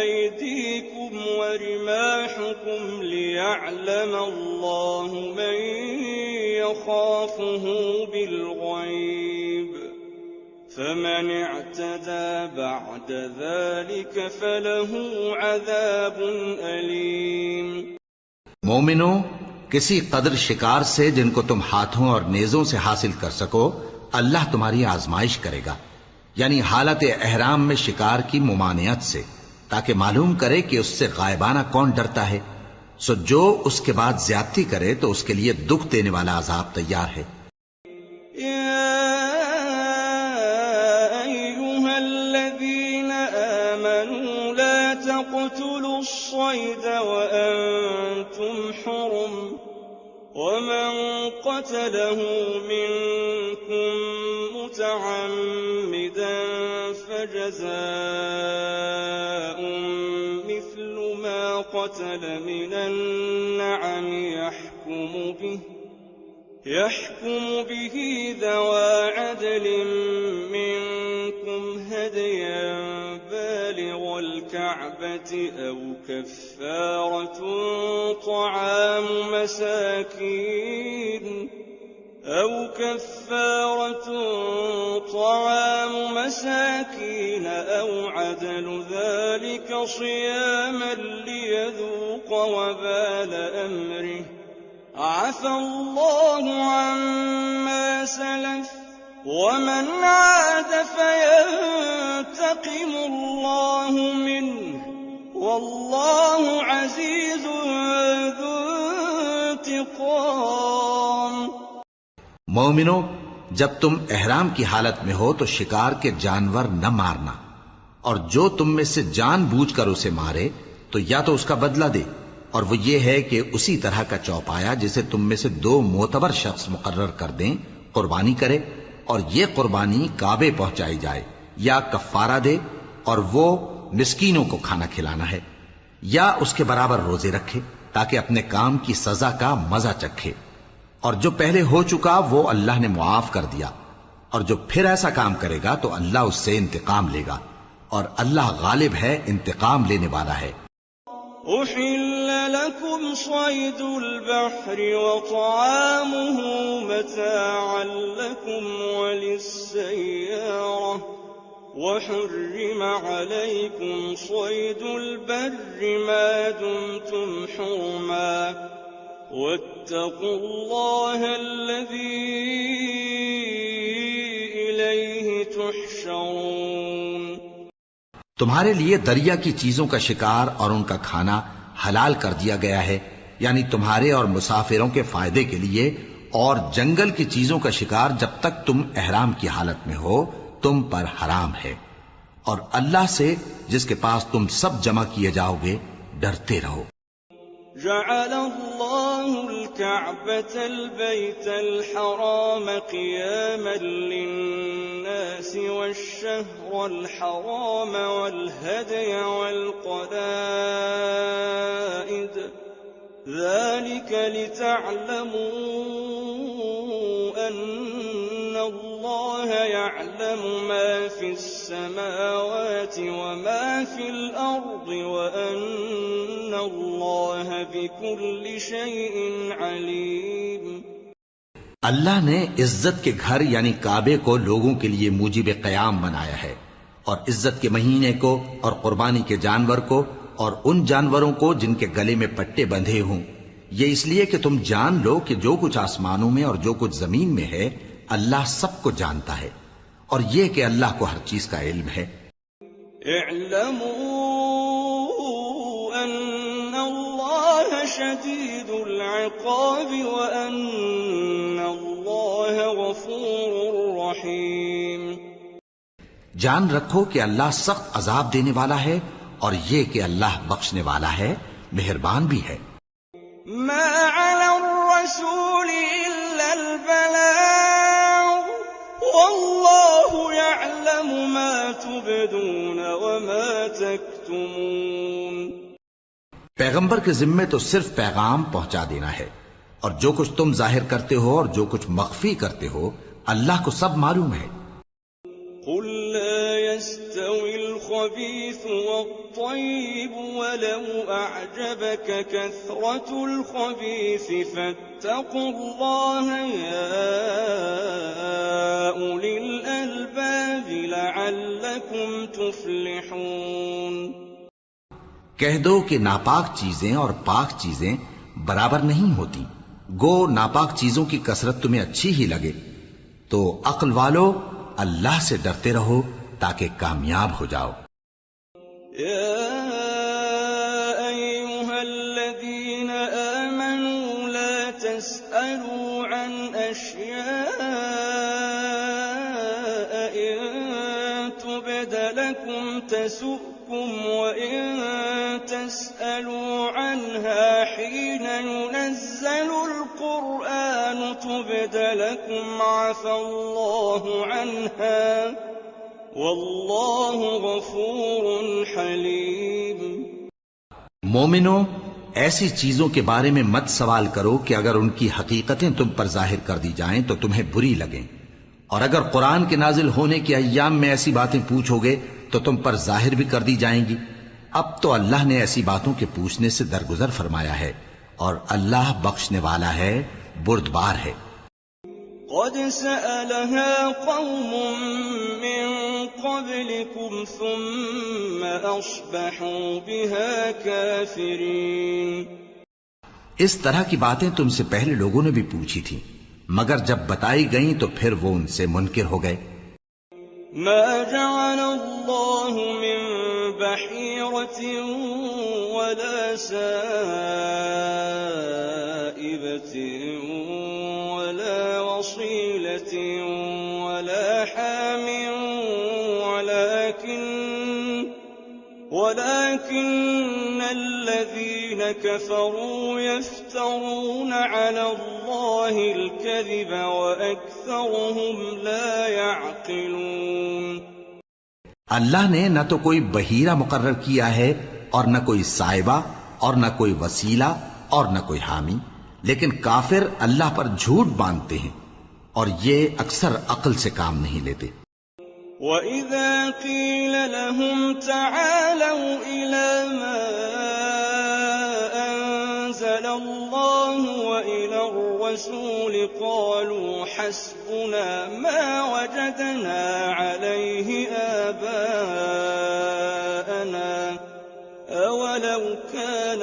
أيديكم ورماحكم ليعلم الله من يخافه بالغيب فمن اعتدى بعد ذلك فله عذاب أليم۔ مومنو، کسی قدر شکار سے جن کو تم ہاتھوں اور نیزوں سے حاصل کر سکو اللہ تمہاری آزمائش کرے گا، یعنی حالت احرام میں شکار کی ممانعت سے، تاکہ معلوم کرے کہ اس سے غائبانہ کون ڈرتا ہے، سو جو اس کے بعد زیادتی کرے تو اس کے لیے دکھ دینے والا عذاب تیار ہے۔ یا ایھا الذین الصيد وأنتم حرم ومن قتله منكم متعمدا فجزاء مثل ما قتل من النعم يحكم به ذوى عدل منكم هديا بالغ الكعبة أو كفارة طعام مساكين أو عدل ذلك صياما ليذوق وبال أمره عفى الله عما سلف ومن عاد فينتقم الله منه والله عزيز ذو انتقام۔ مومنو، جب تم احرام کی حالت میں ہو تو شکار کے جانور نہ مارنا، اور جو تم میں سے جان بوجھ کر اسے مارے تو یا تو اس کا بدلہ دے، اور وہ یہ ہے کہ اسی طرح کا چوپایا جسے تم میں سے 2 معتبر شخص مقرر کر دیں قربانی کرے، اور یہ قربانی کعبے پہنچائی جائے، یا کفارہ دے اور وہ مسکینوں کو کھانا کھلانا ہے، یا اس کے برابر روزے رکھے تاکہ اپنے کام کی سزا کا مزہ چکھے، اور جو پہلے ہو چکا وہ اللہ نے معاف کر دیا، اور جو پھر ایسا کام کرے گا تو اللہ اس سے انتقام لے گا، اور اللہ غالب ہے، انتقام لینے والا ہے۔ أحل لكم صيد البحر وطعامه متاعا لكم وللسيارة وحرم عليكم صيد البر ما دمتم حرما واتقوا الله الذي إليه تحشرون۔ تمہارے لیے دریا کی چیزوں کا شکار اور ان کا کھانا حلال کر دیا گیا ہے، یعنی تمہارے اور مسافروں کے فائدے کے لیے، اور جنگل کی چیزوں کا شکار جب تک تم احرام کی حالت میں ہو تم پر حرام ہے، اور اللہ سے جس کے پاس تم سب جمع کیے جاؤ گے ڈرتے رہو۔ جعل الله الكعبة البيت الحرام قياما للناس والشهر الحرام والهدي والقلائد ذلك لتعلموا أن الله يعلم ما في السماوات وما في الأرض وأن الله بكل شيء عليم۔ اللہ نے عزت کے گھر یعنی کعبے کو لوگوں کے لیے موجب قیام بنایا ہے، اور عزت کے مہینے کو اور قربانی کے جانور کو اور ان جانوروں کو جن کے گلے میں پٹے بندھے ہوں، یہ اس لیے کہ تم جان لو کہ جو کچھ آسمانوں میں اور جو کچھ زمین میں ہے اللہ سب کو جانتا ہے، اور یہ کہ اللہ کو ہر چیز کا علم ہے۔ اعلموا ان اللہ شدید العقاب وان اللہ غفور رحیم۔ جان رکھو کہ اللہ سخت عذاب دینے والا ہے، اور یہ کہ اللہ بخشنے والا ہے، مہربان بھی ہے۔ ما علی الرسول الا البلاغ واللہ یعلم ما تبدون وما تکتمون۔ پیغمبر کے ذمے تو صرف پیغام پہنچا دینا ہے، اور جو کچھ تم ظاہر کرتے ہو اور جو کچھ مخفی کرتے ہو اللہ کو سب معلوم ہے۔ قل لا يستوي الخبيث والطيب ولو أعجبك كثرة الخبيث فاتقوا الله يا أولي الألباب لعلكم تفلحون۔ کہہ دو کہ ناپاک چیزیں اور پاک چیزیں برابر نہیں ہوتی، گو ناپاک چیزوں کی کثرت تمہیں اچھی ہی لگے، تو عقل والو اللہ سے ڈرتے رہو تاکہ کامیاب ہو جاؤ۔ يا أيها الذين آمنوا لا تسألوا عن أشياء إن تبد لكم تسؤكم يسؤكم وإن تسألوا عنها حين ينزل القرآن تبد لكم عفى الله عنها والله غفور حليم۔ مومنو، ایسی چیزوں کے بارے میں مت سوال کرو کہ اگر ان کی حقیقتیں تم پر ظاہر کر دی جائیں تو تمہیں بری لگیں، اور اگر قرآن کے نازل ہونے کے ایام میں ایسی باتیں پوچھو گے تو تم پر ظاہر بھی کر دی جائیں گی۔ اب تو اللہ نے ایسی باتوں کے پوچھنے سے درگزر فرمایا ہے، اور اللہ بخشنے والا ہے، بردبار ہے۔ قد سألها قوم من قبلكم ثم أصبحوا بها كافرين۔ اس طرح کی باتیں تم سے پہلے لوگوں نے بھی پوچھی تھی، مگر جب بتائی گئیں تو پھر وہ ان سے منکر ہو گئے۔ ما جعل الله من بحيرة ولا سائبة ولا وصيلة ولا حام ولكن الذين كفروا يفترون على الله الكذب وأكثرهم لا يعقلون۔ اللہ نے نہ تو کوئی بحیرہ مقرر کیا ہے اور نہ کوئی صائبہ اور نہ کوئی وسیلہ اور نہ کوئی حامی، لیکن کافر اللہ پر جھوٹ باندھتے ہیں اور یہ اکثر عقل سے کام نہیں لیتے۔ وَإِذَا قِيلَ لَهُمْ تَعَالَوْا إِلَى مَا أَنزَلَ اللَّهُ وَإِلَى الرَّسُولِ قَالُوا حَسْبُنَا مَا وَجَدْنَا عَلَيْهِ آبَاءَنَا أَوَلَوْ كَانَ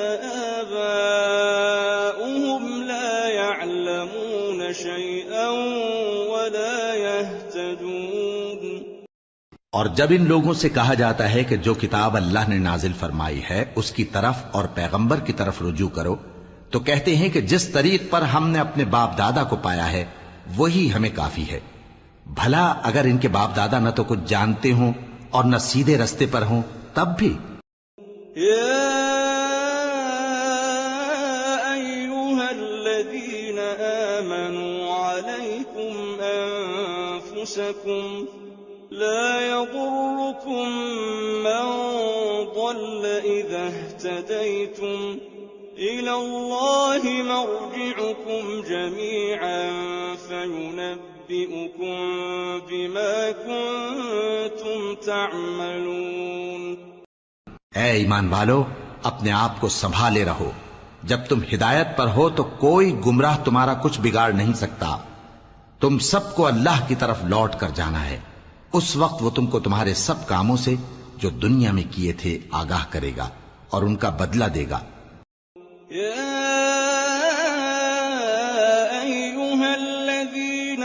آبَاؤُهُمْ لَا يَعْلَمُونَ شَيْئًا وَلَا يَهْتَدُونَ۔ اور جب ان لوگوں سے کہا جاتا ہے کہ جو کتاب اللہ نے نازل فرمائی ہے اس کی طرف اور پیغمبر کی طرف رجوع کرو، تو کہتے ہیں کہ جس طریق پر ہم نے اپنے باپ دادا کو پایا ہے وہی ہمیں کافی ہے۔ بھلا اگر ان کے باپ دادا نہ تو کچھ جانتے ہوں اور نہ سیدھے رستے پر ہوں تب بھی۔ يا أيها الذين آمنوا عليكم أنفسكم لا يضركم من ضل إذا اهتديتم إلى الله مرجعكم جميعا فينبئكم بما كنتم تعملون۔ اے ایمان والو، اپنے آپ کو سنبھالے رہو، جب تم ہدایت پر ہو تو کوئی گمراہ تمہارا کچھ بگاڑ نہیں سکتا۔ تم سب کو اللہ کی طرف لوٹ کر جانا ہے، اس وقت وہ تم کو تمہارے سب کاموں سے جو دنیا میں کیے تھے آگاہ کرے گا اور ان کا بدلہ دے گا۔ يا أيها الذين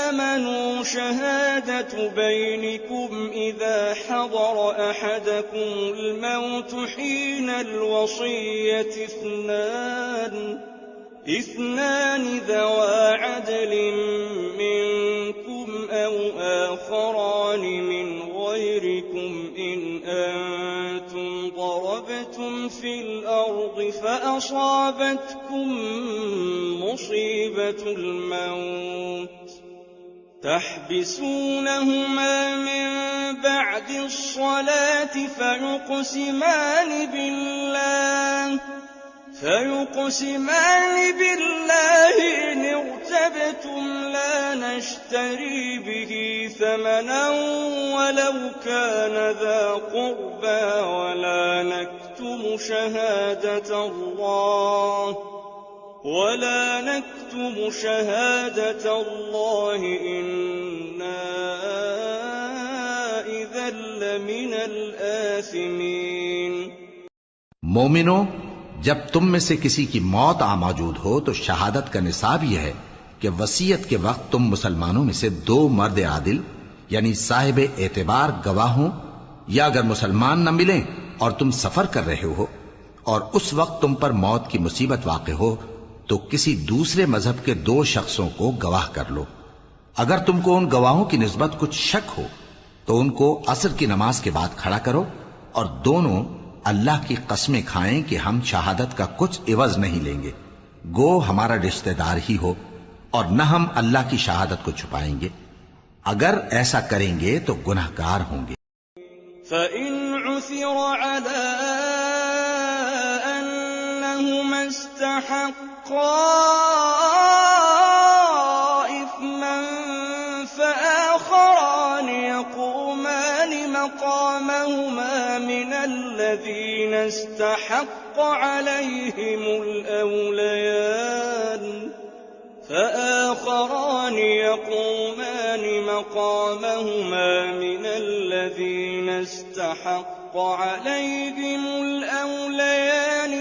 آمنوا شهادة بينكم إذا حضر أحدكم الموت حين الوصية اثنان ذوى عدل منكم أو آخران من غيركم إن أنتم ضربتم في الأرض فأصابتكم مصيبة الموت تحبسونهما من بعد الصلاة فيقسمان بالله إن ارتبتم لا نشتري به ثمنا ولو كان ذا قربى ولا نكتم شهادة الله إنا إذا لمن الآثمين۔ مومنو، جب تم میں سے کسی کی موت موجود ہو تو شہادت کا نصاب یہ ہے کہ وصیت کے وقت تم مسلمانوں میں سے 2 مرد عادل یعنی صاحب اعتبار گواہ ہوں، یا اگر مسلمان نہ ملیں اور تم سفر کر رہے ہو اور اس وقت تم پر موت کی مصیبت واقع ہو تو کسی دوسرے مذہب کے 2 شخصوں کو گواہ کر لو۔ اگر تم کو ان گواہوں کی نسبت کچھ شک ہو تو ان کو عصر کی نماز کے بعد کھڑا کرو اور دونوں اللہ کی قسمیں کھائیں کہ ہم شہادت کا کچھ عوض نہیں لیں گے، گو ہمارا رشتہ دار ہی ہو، اور نہ ہم اللہ کی شہادت کو چھپائیں گے۔ اگر ایسا کریں گے تو گناہگار ہوں گے۔ فَإِنْ عُثِرَ عَلَىٰ أَنَّهُمَا اسْتَحَقَّا إِثْمًا فَآخَرَانِ يَقُومَانِ مَقَامَهُمَا مِنَ الَّذِينَ اسْتَحَقَّ عَلَيْهِمُ الْأَوْلَيَانِ فآخران يقومان مقامهما من الذين استحق عليهم الأوليان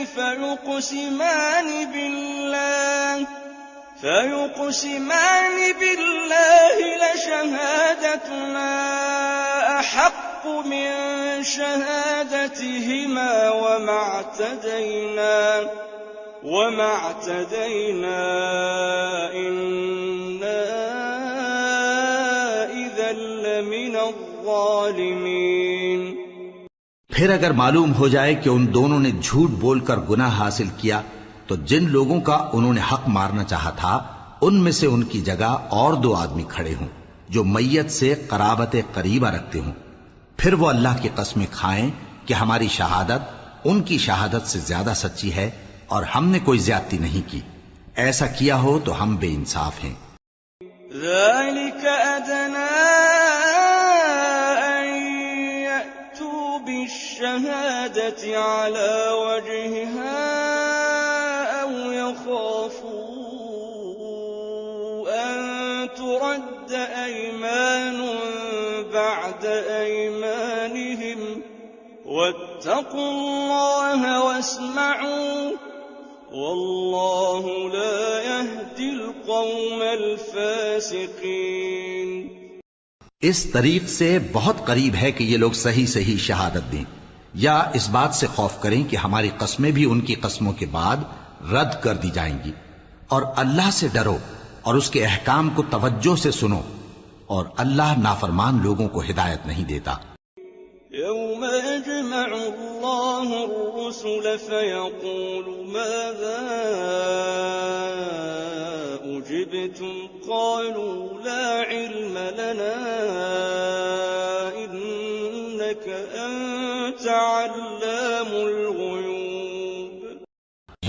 فيقسمان بالله لشهادتنا أحق من شهادتهما وما اعتدينا إنا إذا لمن الظالمين۔ پھر اگر معلوم ہو جائے کہ ان دونوں نے جھوٹ بول کر گناہ حاصل کیا تو جن لوگوں کا انہوں نے حق مارنا چاہا تھا ان میں سے ان کی جگہ اور 2 آدمی کھڑے ہوں جو میت سے قرابت قریبہ رکھتے ہوں، پھر وہ اللہ کی قسمیں کھائیں کہ ہماری شہادت ان کی شہادت سے زیادہ سچی ہے اور ہم نے کوئی زیادتی نہیں کی۔ ایسا کیا ہو تو ہم بے انصاف ہیں۔ ذَلِكَ أَدْنَىٰ أَن يَأْتُوا بِالشَّهَادَةِ عَلَىٰ وَجْهِهَا أَوْ يَخَافُوا أَن تُرَدَّ أَيْمَانٌ بَعْدَ أَيْمَانِهِمْ وَاتَّقُوا اللَّهَ وَاسْمَعُوا وَاللَّهُ لَا يَهْدِي الْقَوْمَ الْفَاسِقِينَ۔ اس طریق سے بہت قریب ہے کہ یہ لوگ صحیح شہادت دیں، یا اس بات سے خوف کریں کہ ہماری قسمیں بھی ان کی قسموں کے بعد رد کر دی جائیں گی، اور اللہ سے ڈرو اور اس کے احکام کو توجہ سے سنو، اور اللہ نافرمان لوگوں کو ہدایت نہیں دیتا۔ يوم يجمع الله الرسل فيقول ماذا أجبتم قالوا لا علم لنا إنك أنت علام الغيوب۔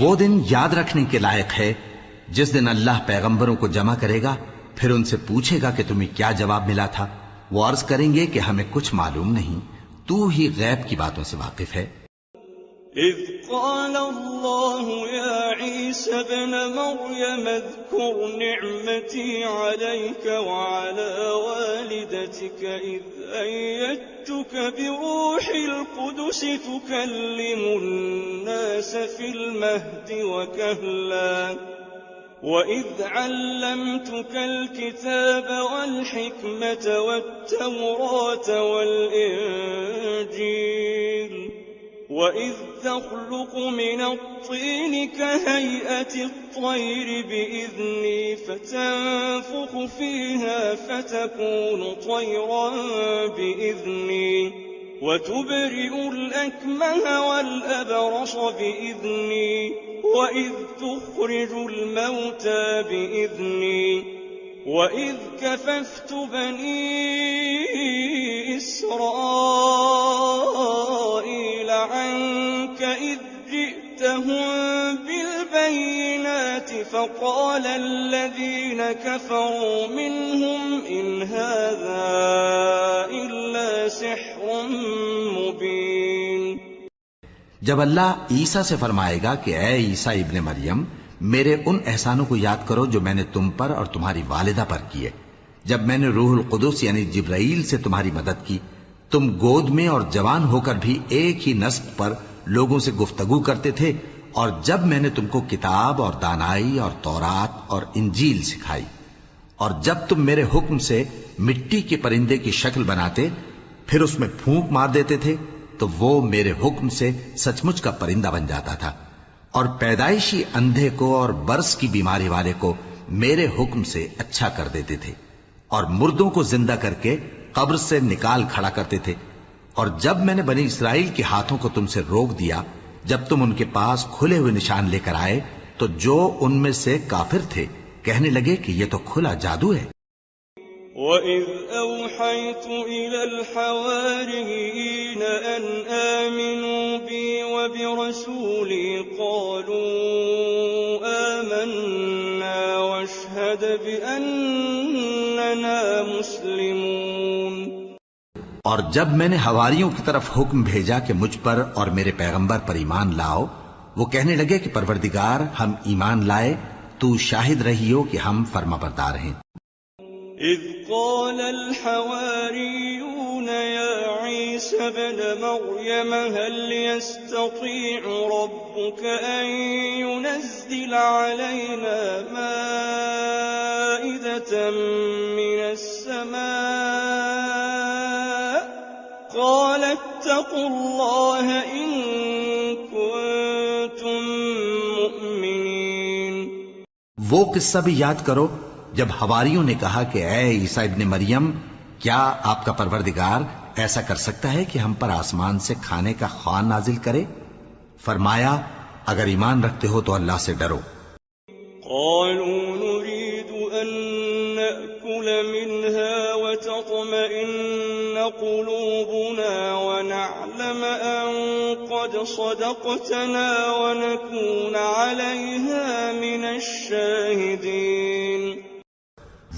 وہ دن یاد رکھنے کے لائق ہے جس دن اللہ پیغمبروں کو جمع کرے گا، پھر ان سے پوچھے گا کہ تمہیں کیا جواب ملا تھا۔ وہ عرض کریں گے کہ ہمیں کچھ معلوم نہیں، تو ہی غیب کی باتوں سے واقف ہے۔ إذ قال الله يا عيسى ابن مريم اذكر نعمتي عليك وعلى والدتك إذ أيدتك بروح القدس تكلم الناس في المهد وكهلا وَإِذْ عَلَّمْتُكَ الْكِتَابَ وَالْحِكْمَةَ وَالتَّوْرَاةَ وَالْإِنْجِيلَ وَإِذْ تَخْلُقُ مِنَ الطِّينِ كَهَيْئَةِ الطَّيْرِ بِإِذْنِي فَتَنفُخُ فِيهَا فَتَكُونُ طَيْرًا بِإِذْنِي وَتُبْرِئُ الْأَكْمَهَ وَالْأَبْرَصَ بِإِذْنِي وَإِذْ تُخْرِجُ الْمَوْتَى بِإِذْنِي وَإِذْ كَفَفْتُ بَنِي إِسْرَائِيلَ عَنكَ إِذْ جِئْتَهُم بِالْبَيِّنَاتِ فَقَالَ الَّذِينَ كَفَرُوا مِنْهُمْ إِنْ هَذَا إِلَّا سِحْرٌ مُبِينٌ۔ جب اللہ عیسیٰ سے فرمائے گا کہ اے عیسیٰ ابن مریم، میرے ان احسانوں کو یاد کرو جو میں نے تم پر اور تمہاری والدہ پر کیے، جب میں نے روح القدس یعنی جبرائیل سے تمہاری مدد کی، تم گود میں اور جوان ہو کر بھی ایک ہی نسق پر لوگوں سے گفتگو کرتے تھے، اور جب میں نے تم کو کتاب اور دانائی اور تورات اور انجیل سکھائی، اور جب تم میرے حکم سے مٹی کے پرندے کی شکل بناتے پھر اس میں پھونک مار دیتے تھے تو وہ میرے حکم سے سچ مچ کا پرندہ بن جاتا تھا، اور پیدائشی اندھے کو اور برس کی بیماری والے کو میرے حکم سے اچھا کر دیتے تھے، اور مردوں کو زندہ کر کے قبر سے نکال کھڑا کرتے تھے، اور جب میں نے بنی اسرائیل کے ہاتھوں کو تم سے روک دیا جب تم ان کے پاس کھلے ہوئے نشان لے کر آئے تو جو ان میں سے کافر تھے کہنے لگے کہ یہ تو کھلا جادو ہے۔ وَإِذْ أَوْحَيْتُ إِلَى الْحَوَارِيِّينَ أَنْ آمِنُوا بِي وَبِرَسُولِي قَالُوا آمَنَّا وَاشْهَدْ بِأَنَّنَا مُسْلِمُونَ۔ اور جب میں نے حواریوں کی طرف حکم بھیجا کہ مجھ پر اور میرے پیغمبر پر ایمان لاؤ، وہ کہنے لگے کہ پروردگار ہم ایمان لائے، تو شاہد رہیو کہ ہم فرما بردار ہیں۔ إذ قال الحواريون يا عيسى ابن مريم هل يستطيع ربك أن ينزل علينا مائدة من السماء قال اتقوا الله إن كنتم مؤمنين۔ وہ قصہ بھی یاد کرو جب حواریوں نے کہا کہ اے عیسیٰ ابن مریم، کیا آپ کا پروردگار ایسا کر سکتا ہے کہ ہم پر آسمان سے کھانے کا خوان نازل کرے؟ فرمایا اگر ایمان رکھتے ہو تو اللہ سے ڈرو۔ قالوا نريد أن نأكل منها وتطمئن قلوبنا ونعلم أن قد صدقتنا ونكون عليها من الشاهدين۔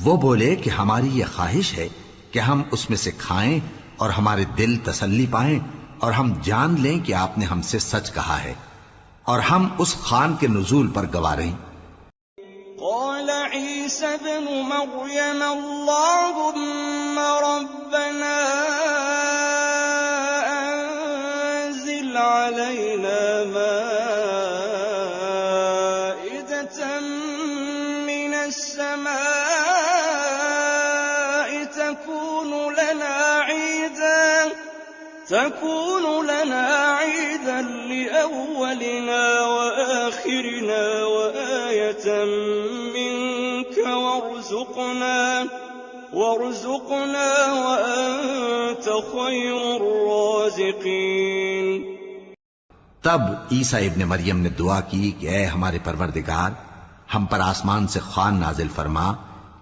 وہ بولے کہ ہماری یہ خواہش ہے کہ ہم اس میں سے کھائیں اور ہمارے دل تسلی پائیں اور ہم جان لیں کہ آپ نے ہم سے سچ کہا ہے اور ہم اس خوان کے نزول پر گواہ رہیں۔ قال عيسى ابن مريم اللهم ربنا أنزل علينا مائدة من السماء تكون لنا عيدا لأولنا وآخرنا وآية منك وارزقنا وأنت خير الرازقين۔ تب عیسیٰ ابن مریم نے دعا کی کہ اے ہمارے پروردگار، ہم پر آسمان سے خوان نازل فرما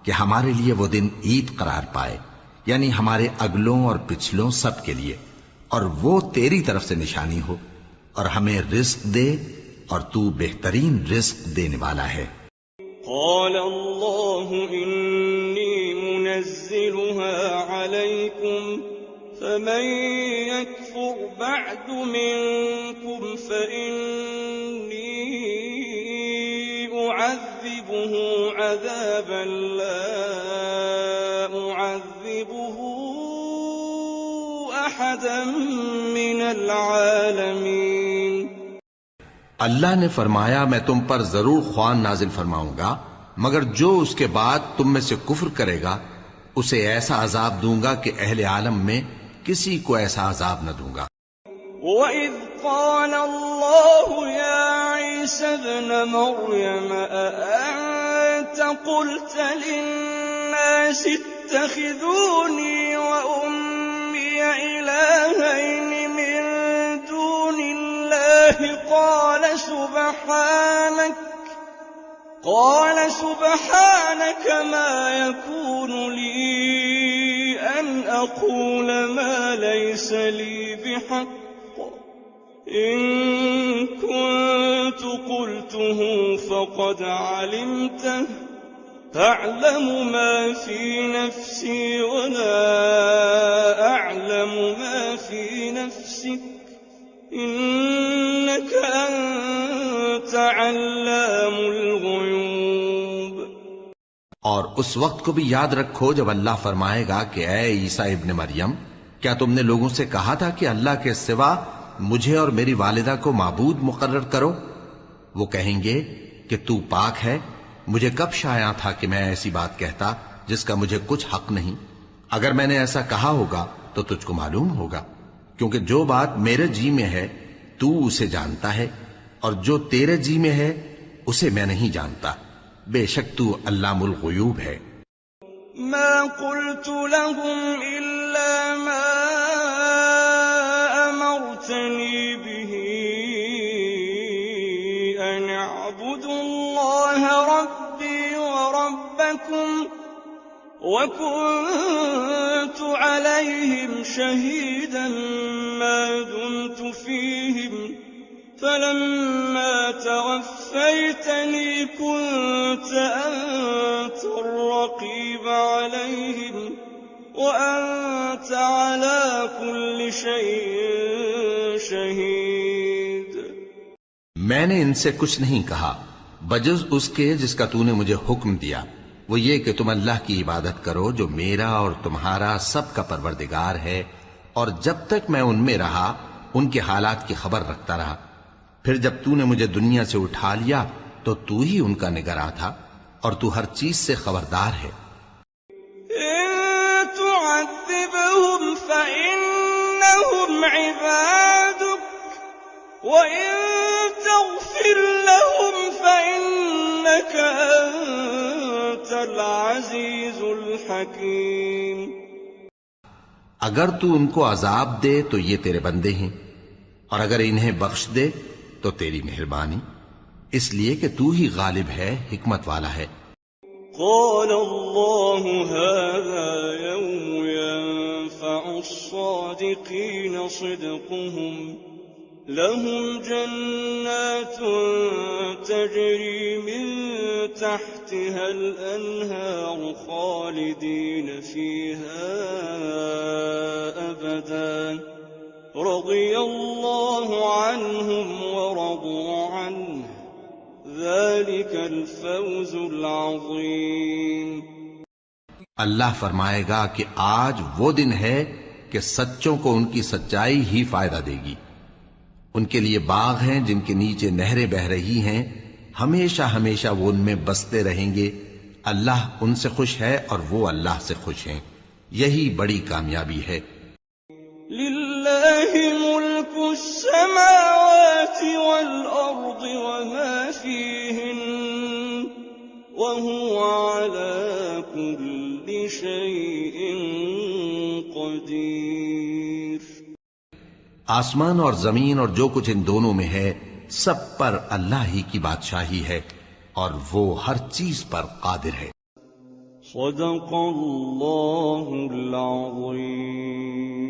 کہ ہمارے لیے وہ دن عید قرار پائے، یعنی ہمارے اگلوں اور پچھلوں سب کے لیے، اور وہ تیری طرف سے نشانی ہو، اور ہمیں رزق دے اور تو بہترین رزق دینے والا ہے۔ قال الله إني منزلها عليكم فمن يكفر بعد منكم فإني أعذبه عذابا لا أعذبه أحدا من العالمين۔ اللہ نے فرمایا میں تم پر ضرور خوان نازل فرماؤں گا، مگر جو اس کے بعد تم میں سے کفر کرے گا اسے ایسا عذاب دوں گا کہ اہل عالم میں کسی کو ایسا عذاب نہ دوں گا۔ وَإِذْ قَالَ اللَّهُ يَا عِيسَى ابْنَ مَرْيَمَ أَأَنْتَ قُلْتَ لِلنَّاسِ اتَّخِذُونِي وَأُمِّيَ إِلَٰهَيْنِ مِن دُونِ اللَّهِ قال سبحانك ما يكون لي أن أقول ما ليس لي بحق إن كنت قلته فقد علمته تعلم ما في نفسي ولا أعلم ما في نفسك إنك أنت علام الغيوب۔ اور اس وقت کو بھی یاد رکھو جب اللہ فرمائے گا کہ اے عیسیٰ ابن مریم، کیا تم نے لوگوں سے کہا تھا کہ اللہ کے سوا مجھے اور میری والدہ کو معبود مقرر کرو؟ وہ کہیں گے کہ تو پاک ہے، مجھے کب شایع تھا کہ میں ایسی بات کہتا جس کا مجھے کچھ حق نہیں۔ اگر میں نے ایسا کہا ہوگا تو تجھ کو معلوم ہوگا، کیونکہ جو بات میرے جی میں ہے تو اسے جانتا ہے، اور جو تیرے جی میں ہے اسے میں نہیں جانتا، بے شک تو علام الغیوب ہے۔ ما قلت لهم إلا ما أمرتني به أن اعبدوا الله ربي وربكم وكنت عليهم شهيدا ما دمت فيهم فلما توفيتني كنت أنت الرقيب عليهم وأنت على كل شيء شهيد. میں نے ان سے کچھ نہیں کہا بجز اس کے جس کا تو نے مجھے حکم دیا، وہ یہ کہ تم اللہ کی عبادت کرو جو میرا اور تمہارا سب کا پروردگار ہے، اور جب تک میں ان میں رہا ان کے حالات کی خبر رکھتا رہا. پھر جب تو نے مجھے دنیا سے اٹھا لیا تو تو ہی ان کا نگراں تھا اور تو ہر چیز سے خبردار ہے. إن تعذبهم فإنهم عبادك وإن تغفر لهم فإنك أنت العزيز الحكيم. اگر تو ان کو عذاب دے تو یہ تیرے بندے ہیں، اور اگر انہیں بخش دے تو تیری مہربانی، اس لیے کہ تو ہی غالب ہے، حکمت والا ہے. قال الله هذا يوم ينفع الصادقين صدقهم لهم جنات تجري من تحتها الأنهار خالدين فيها أبدا رضي الله عنهم ورضوا عنه ذلك الفوز العظيم. اللہ فرمائے گا کہ آج وہ دن ہے کہ سچوں کو ان کی سچائی ہی فائدہ دے گی. ان کے لیے باغ ہیں جن کے نیچے نہریں بہ رہی ہیں، ہمیشہ ہمیشہ وہ ان میں بستے رہیں گے. اللہ ان سے خوش ہے اور وہ اللہ سے خوش ہیں. یہی بڑی کامیابی ہے. لله ملك السماوات والأرض وما فيهن وهو على كل شيء قدير. آسمان اور زمین اور جو کچھ ان دونوں میں ہے سب پر اللہ ہی کی بادشاہی ہے اور وہ ہر چیز پر قادر ہے. صدق اللہ العظیم.